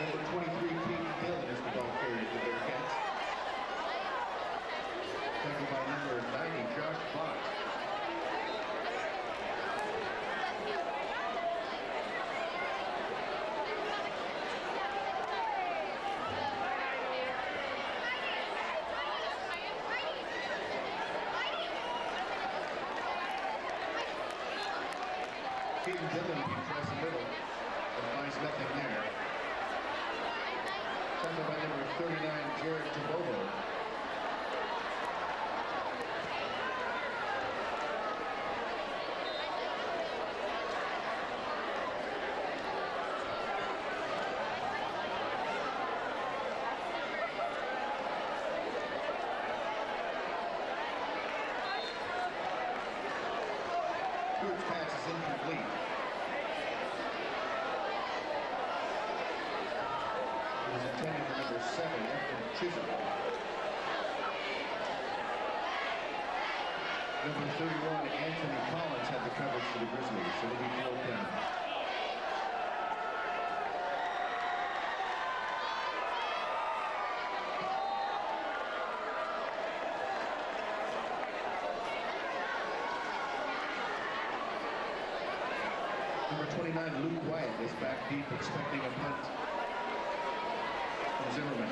Number 23, Keaton Dillon is the ball carrier for the Bearcats. Tackled by number 90, Josh Bott. Keaton Dillon tries the middle, but finds nothing there. Tackled by number 39, Jared Tabobo. Stewart's pass is incomplete. It was intended for number 7, Upton Chisholm. Number 31, Anthony Collins had the coverage for the Grizzlies, so it'll be 4th down. Number 29, Luke White is back deep, expecting a punt from Zimmerman.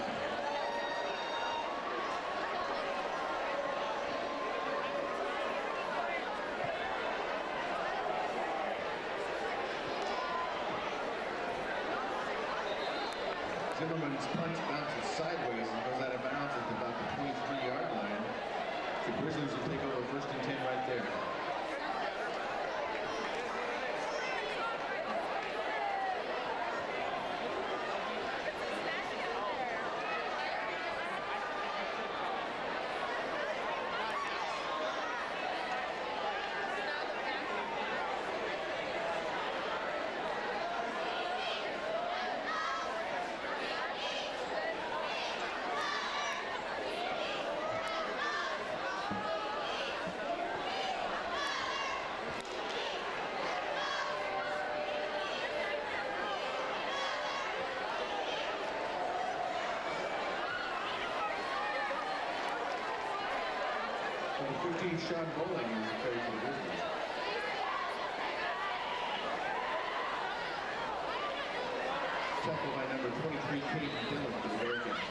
Zimmerman's punt bounces sideways and goes out of bounds at about the 23-yard line. The Grizzlies will take over 1st and 10 right there. Number 15, Sean Bowling is the carry for the Grizzlies. Tackled by number 23, Keaton Dillon for the Bearcats.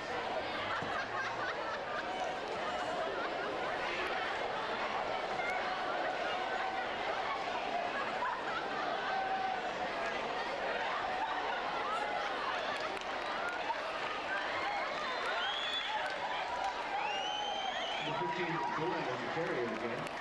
15, Boyle as the carrier again.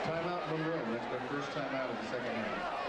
Timeout Monroe. That's their first timeout of the second half.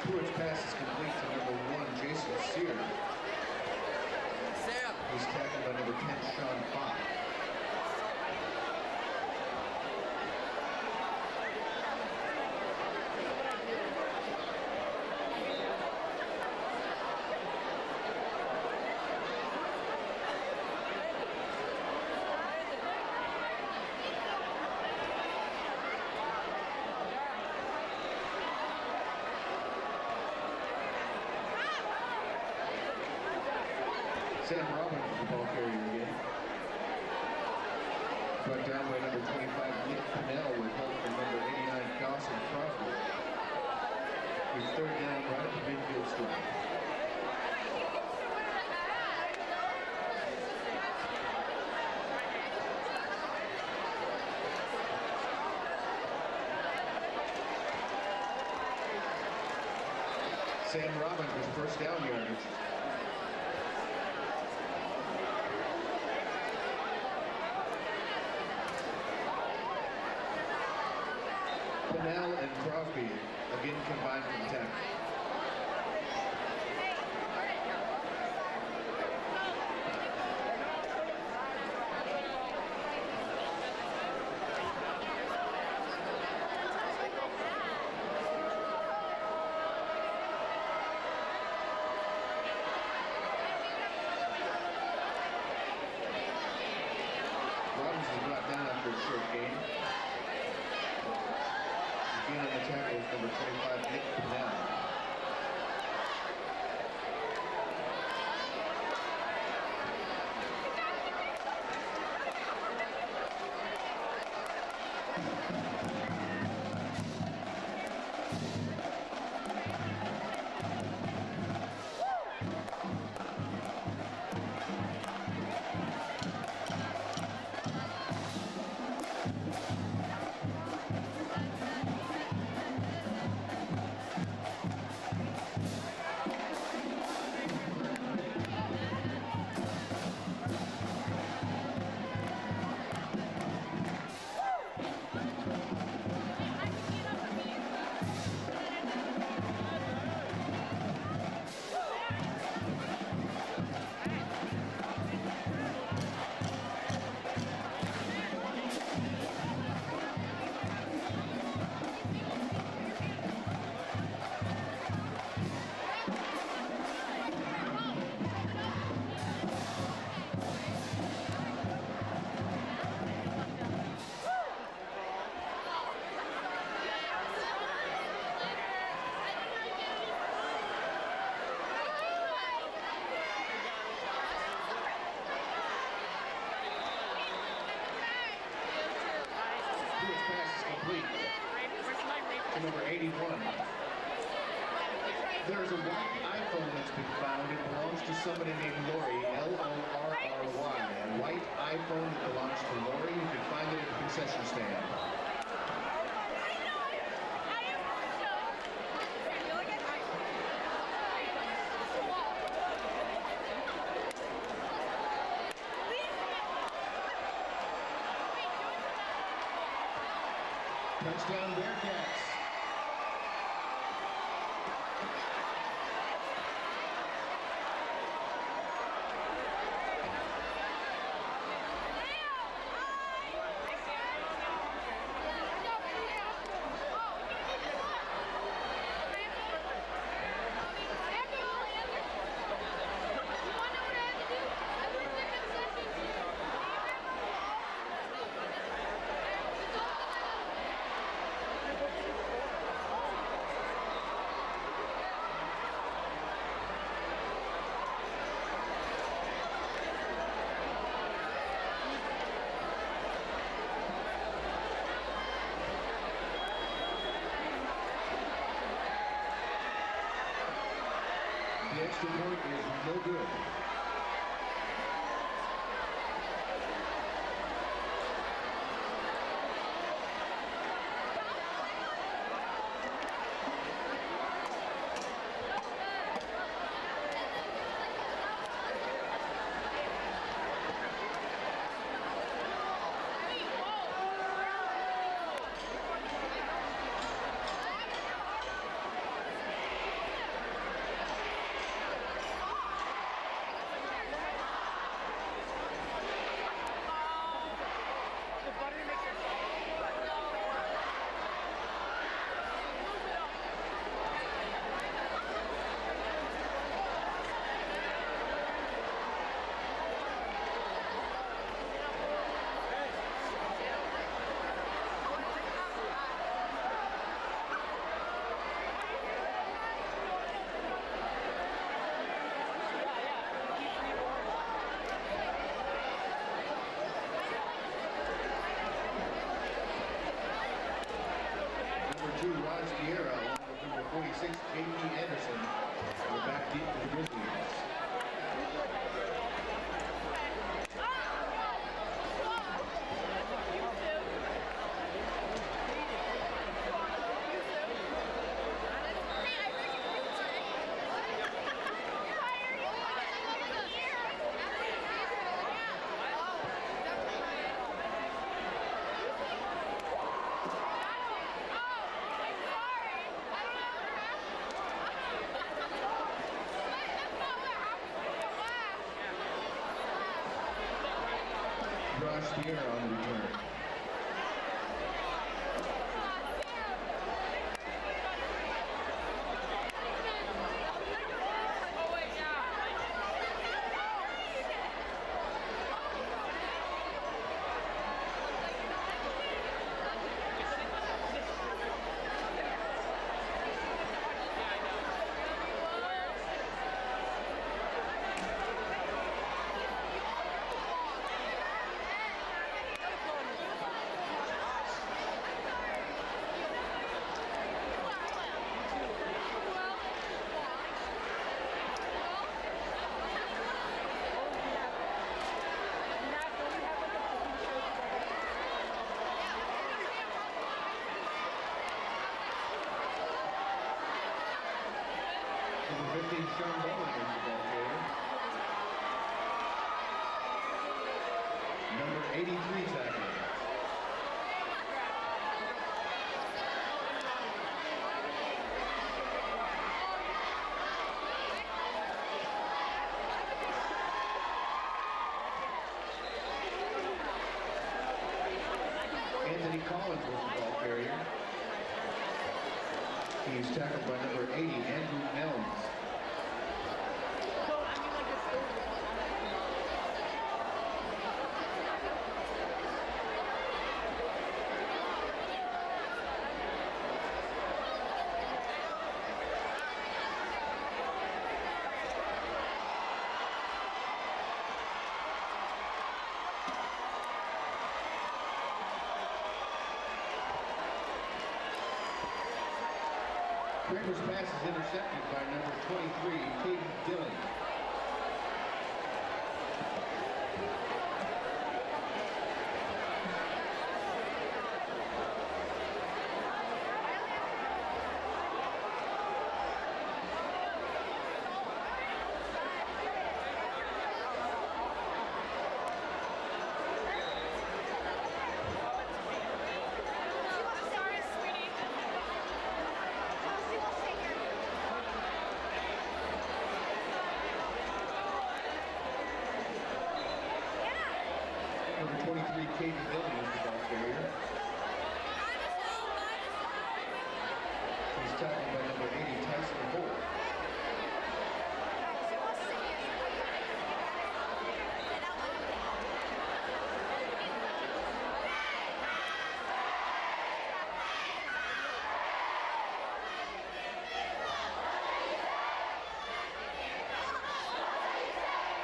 Stewart's pass is complete to number 1, Jason Sear. He's tackled by number 10, Sean Fox. Sam Robbins is the ball carrier again. Brought down by number 25, Nick Pinnell, with help from number 89, Dawson Crawford. He's third down right at the midfield stripe. Sam Robbins with first down yardage. Pinnell and Crosby again combined for the tackle. Robbins is brought down after a short gain. Again on the tackle is number 25, Nick Pinnell. Number 81. There's a white iPhone that's been found. It belongs to somebody named Lori, L-O-R-R-Y. A white iPhone that belongs to Lori. You can find it at the concession stand. Touchdown Bearcats. The extra point is no good. 6, J.P. Anderson. We're back deep for the Grizzlies. Here on the return. Number 83 tackle. Anthony Collins was the ball carrier. He's tackled by number 80, Andrew Elms. Kramer's pass is intercepted by number 23, Caden Dillon. Number 23, Caden Dillon is the ball carrier. He's tackled by number 80, Tyson Boyle.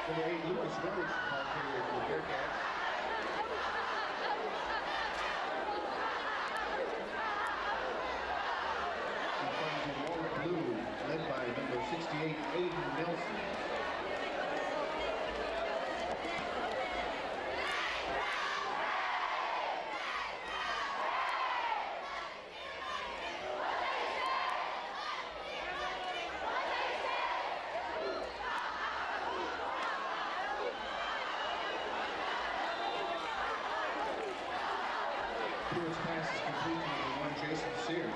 Number 8, Lucas Rhodes, ball carrier for the Bearcats. Blue, led by number 68, Aiden Nelson. Here's pass is complete to number 1, Jason Sear.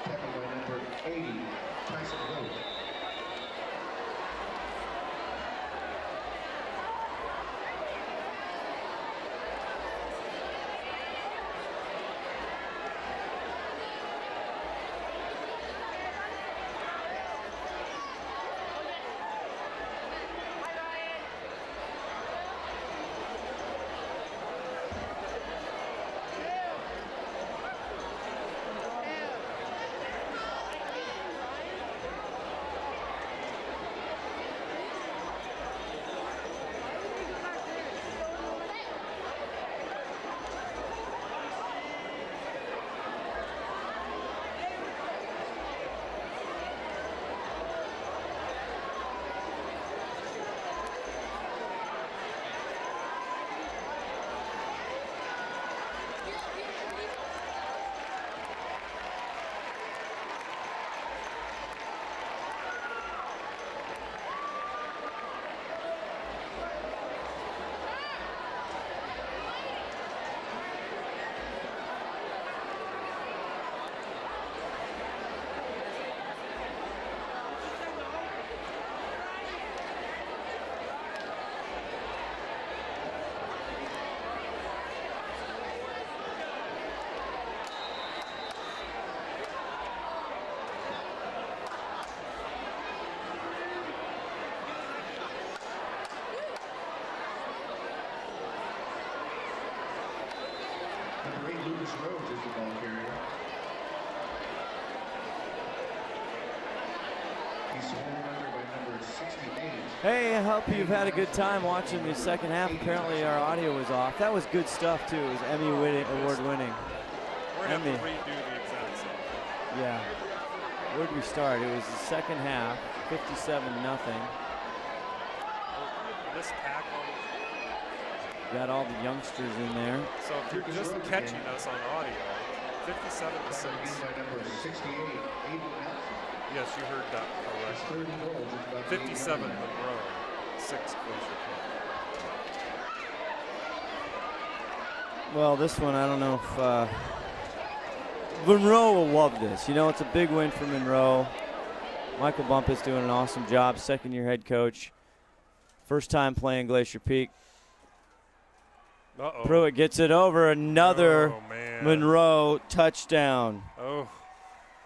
Tackled by number 80, Tyson Boyle. Hey, I hope you've had a good time watching the second half. Apparently our audio was off. That was good stuff too. It was Emmy award winning. We're going to have to redo the exact same. Yeah. Where did we start? It was the second half, 57-0. This tackle. Got all the youngsters in there. So if you're just catching us on audio, 57-6. Yes, you heard that correct. 57 Monroe, 6 Glacier Peak. Well, this one, I don't know if Monroe will love this. You know, it's a big win for Monroe. Michael Bumpus doing an awesome job, second-year head coach. First time playing Glacier Peak. Uh-oh. Pruitt gets it over. Another Monroe touchdown. Oh,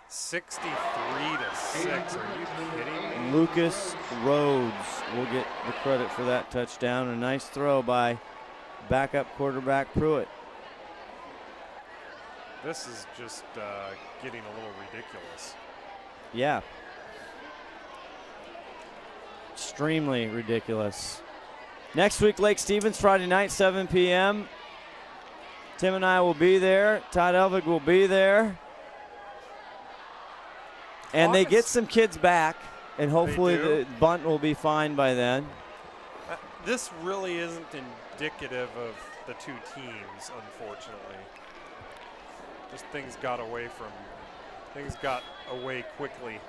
63-6. Are you kidding me? Lucas Rhodes will get the credit for that touchdown. A nice throw by backup quarterback Pruitt. This is just getting a little ridiculous. Yeah. Extremely ridiculous. Next week, Lake Stevens, Friday night, 7 p.m. Tim and I will be there. Todd Elvig will be there. And they get some kids back, and hopefully the bunt will be fine by then. This really isn't indicative of the two teams, unfortunately. Just things got away quickly.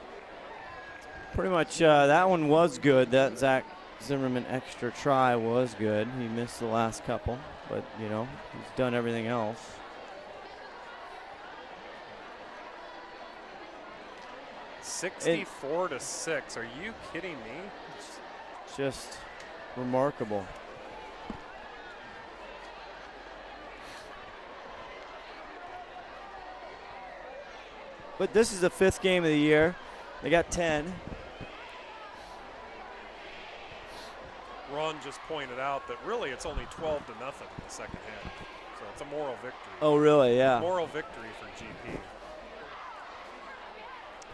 Pretty much that one was good. That Zach Zimmerman extra try was good. He missed the last couple, but, you know, he's done everything else. $64-6. Are you kidding me? It's just remarkable. But this is the 5th game of the year. They got 10. Ron just pointed out that really it's only 12-0 in the second half. So it's a moral victory. Oh, really? Yeah. Moral victory for GP.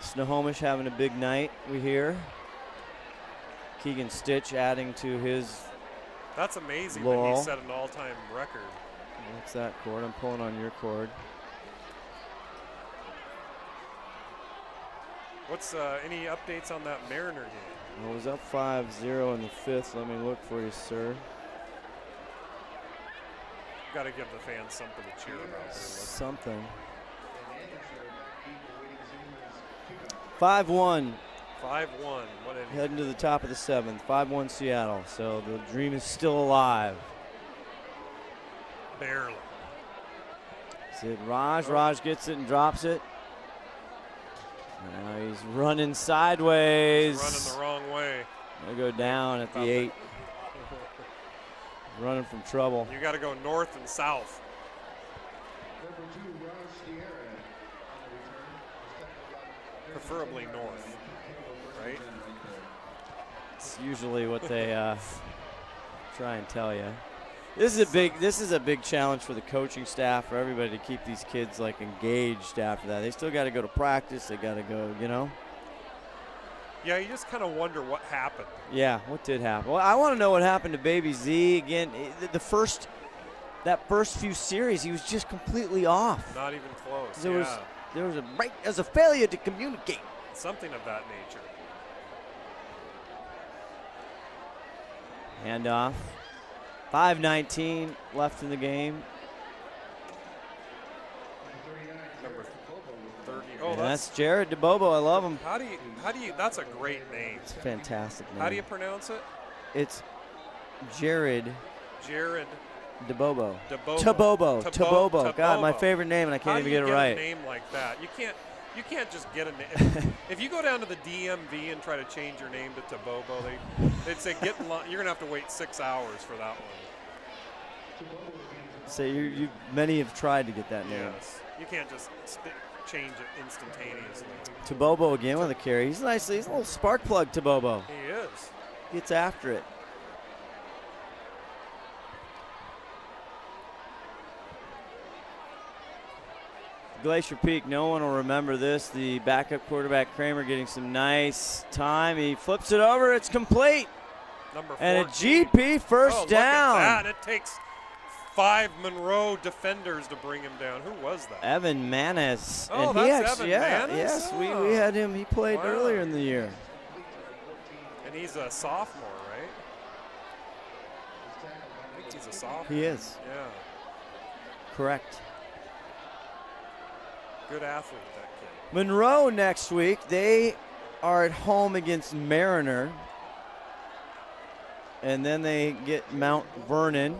Snohomish having a big night, we hear. Keegan Stitch adding to his That's amazing laurel. that he set an all-time record. What's that cord? I'm pulling on your cord. What's any updates on that Mariner game? I was up 5-0 in the 5th. Let me look for you, sir. Got to give the fans something to cheer about. Something. 5-1. 5-1. What Heading to the top of the 7th. 5-1 Seattle. So the dream is still alive. Barely. Sid Raj. Raj gets it and drops it. Now he's running sideways. He's running the wrong way. He'll go down at the 8. Running from trouble. You got to go north and south. Preferably north, right? It's usually what they try and tell you. This is a big challenge for the coaching staff, for everybody to keep these kids like engaged after that. They still got to go to practice. They got to go, you know. Yeah, you just kind of wonder what happened. Yeah, what did happen? Well, I want to know what happened to Baby Z again. That first few series, he was just completely off. Not even close. There was a failure to communicate. Something of that nature. Handoff. 5:19 left in the game. Number 30. Oh, that's Jared DeBobo. I love him. How do you? That's a great name. It's a fantastic name. How do you pronounce it? It's Jared DeBobo. Tabobo. God, my favorite name, and I can't even get it right. How do you get a name like that? You can't just get a name. If you go down to the DMV and try to change your name to Tabobo, they'd say get in line. You're gonna have to wait 6 hours for that one. So many have tried to get that name. Yes, you can't just change it instantaneously. Tabobo again with a carry. He's nice. He's a little spark plug. Tabobo. He is. Gets after it. Glacier Peak, no one will remember this. The backup quarterback Kramer getting some nice time. He flips it over. It's complete. Number 14. And a GP first down. Look at that. It takes 5 Monroe defenders to bring him down. Who was that? Evan Manis. Oh, and that's he Evan Manis? Yes, we Oh. had him. He played earlier in the year. And he's a sophomore, right? I think he's a sophomore. He is. Yeah. Correct. Good athlete, that kid. Monroe next week, they are at home against Mariner. And then they get Mount Vernon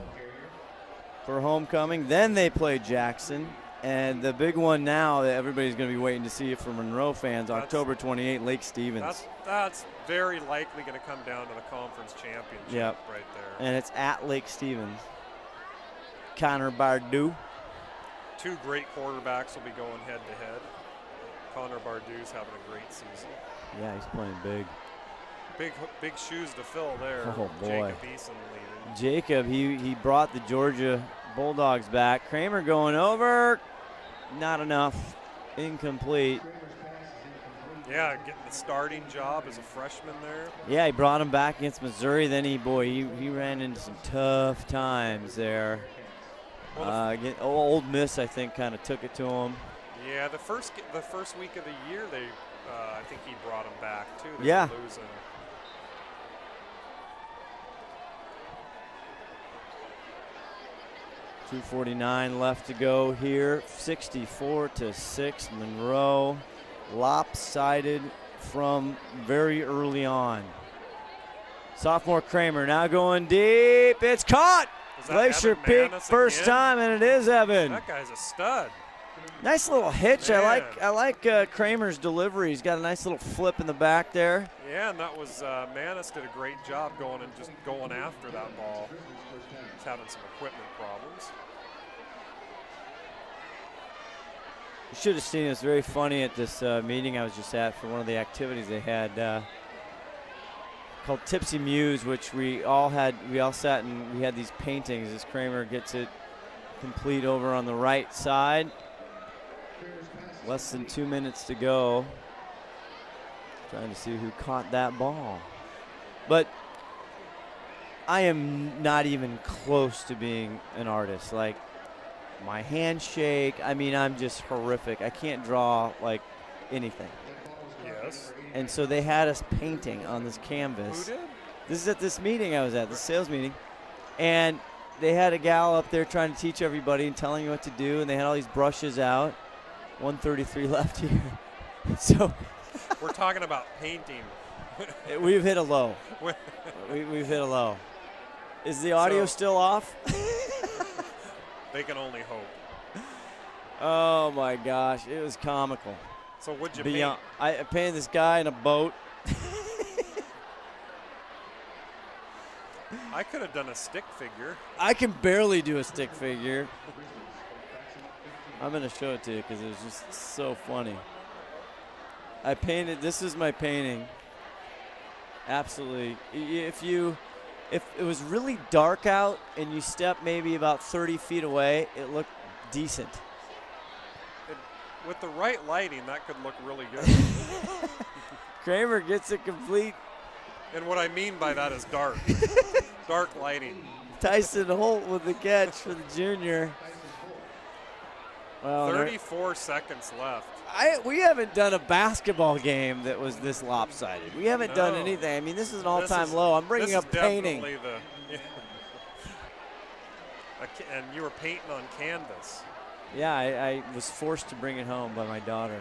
for homecoming. Then they play Jackson. And the big one now that everybody's going to be waiting to see it for Monroe fans, October 28, Lake Stevens. That's very likely going to come down to the conference championship right there. And it's at Lake Stevens. Connor Bardou. 2 great quarterbacks will be going head-to-head. Connor Bardou's having a great season. Yeah, he's playing big. Big shoes to fill there. Oh, boy. Jacob Eason leading. Jacob, he brought the Georgia Bulldogs back. Kramer going over. Not enough. Incomplete. Yeah, getting the starting job as a freshman there. Yeah, he brought him back against Missouri. Then he ran into some tough times there. Old Miss, I think, kind of took it to him. Yeah, the first week of the year, I think he brought him back too. They Yeah. were losing. .249 left to go here. 64-6, Monroe. Lopsided from very early on. Sophomore Kramer now going deep. It's caught. Glacier Peak first time, and it is Evan. That guy's a stud. Nice little hitch. Man. I like Kramer's delivery. He's got a nice little flip in the back there. Yeah, and that was Manis did a great job going after that ball. He's having some equipment problems. You should have seen it. It's very funny at this meeting I was just at for one of the activities they had called Tipsy Muse, which we all sat and we had these paintings. As Kramer gets it complete over on the right side. Less than 2 minutes to go. Trying to see who caught that ball. But I am not even close to being an artist. Like, my handshake, I mean, I'm just horrific. I can't draw, like, anything. Yes. And so they had us painting on this canvas. Who did? This is at this meeting I was at, the sales meeting. And they had a gal up there trying to teach everybody and telling you what to do, and they had all these brushes out. 1:33 left here. So we're talking about painting. We've hit a low. We've hit a low. Is the audio still off? They can only hope. Oh my gosh, it was comical. So what'd you paint? I painted this guy in a boat. I could have done a stick figure. I can barely do a stick figure. I'm going to show it to you because it was just so funny. I painted, this is my painting. Absolutely. If it was really dark out and you step maybe about 30 feet away, it looked decent. With the right lighting, that could look really good. Kramer gets it complete. And what I mean by that is dark. Dark lighting. Tyson Holt with the catch for the junior. Well, 34 seconds left. We haven't done a basketball game that was this lopsided. We haven't done anything. I mean, this is an all-time low. I'm bringing up painting. And you were painting on canvas. Yeah, I was forced to bring it home by my daughter.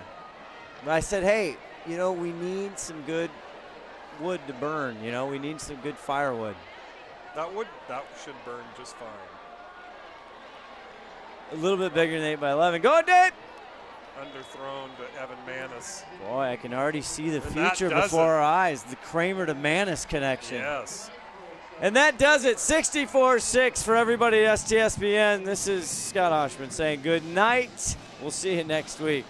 But I said, hey, we need some good wood to burn. We need some good firewood. That should burn just fine. A little bit bigger than 8x11. Go, Dave! Underthrown to Evan Manis. Boy, I can already see the future before our eyes. The Kramer to Manis connection. Yes. And that does it. 64-6 for everybody at STSPN. This is Scott Ohsman saying good night. We'll see you next week.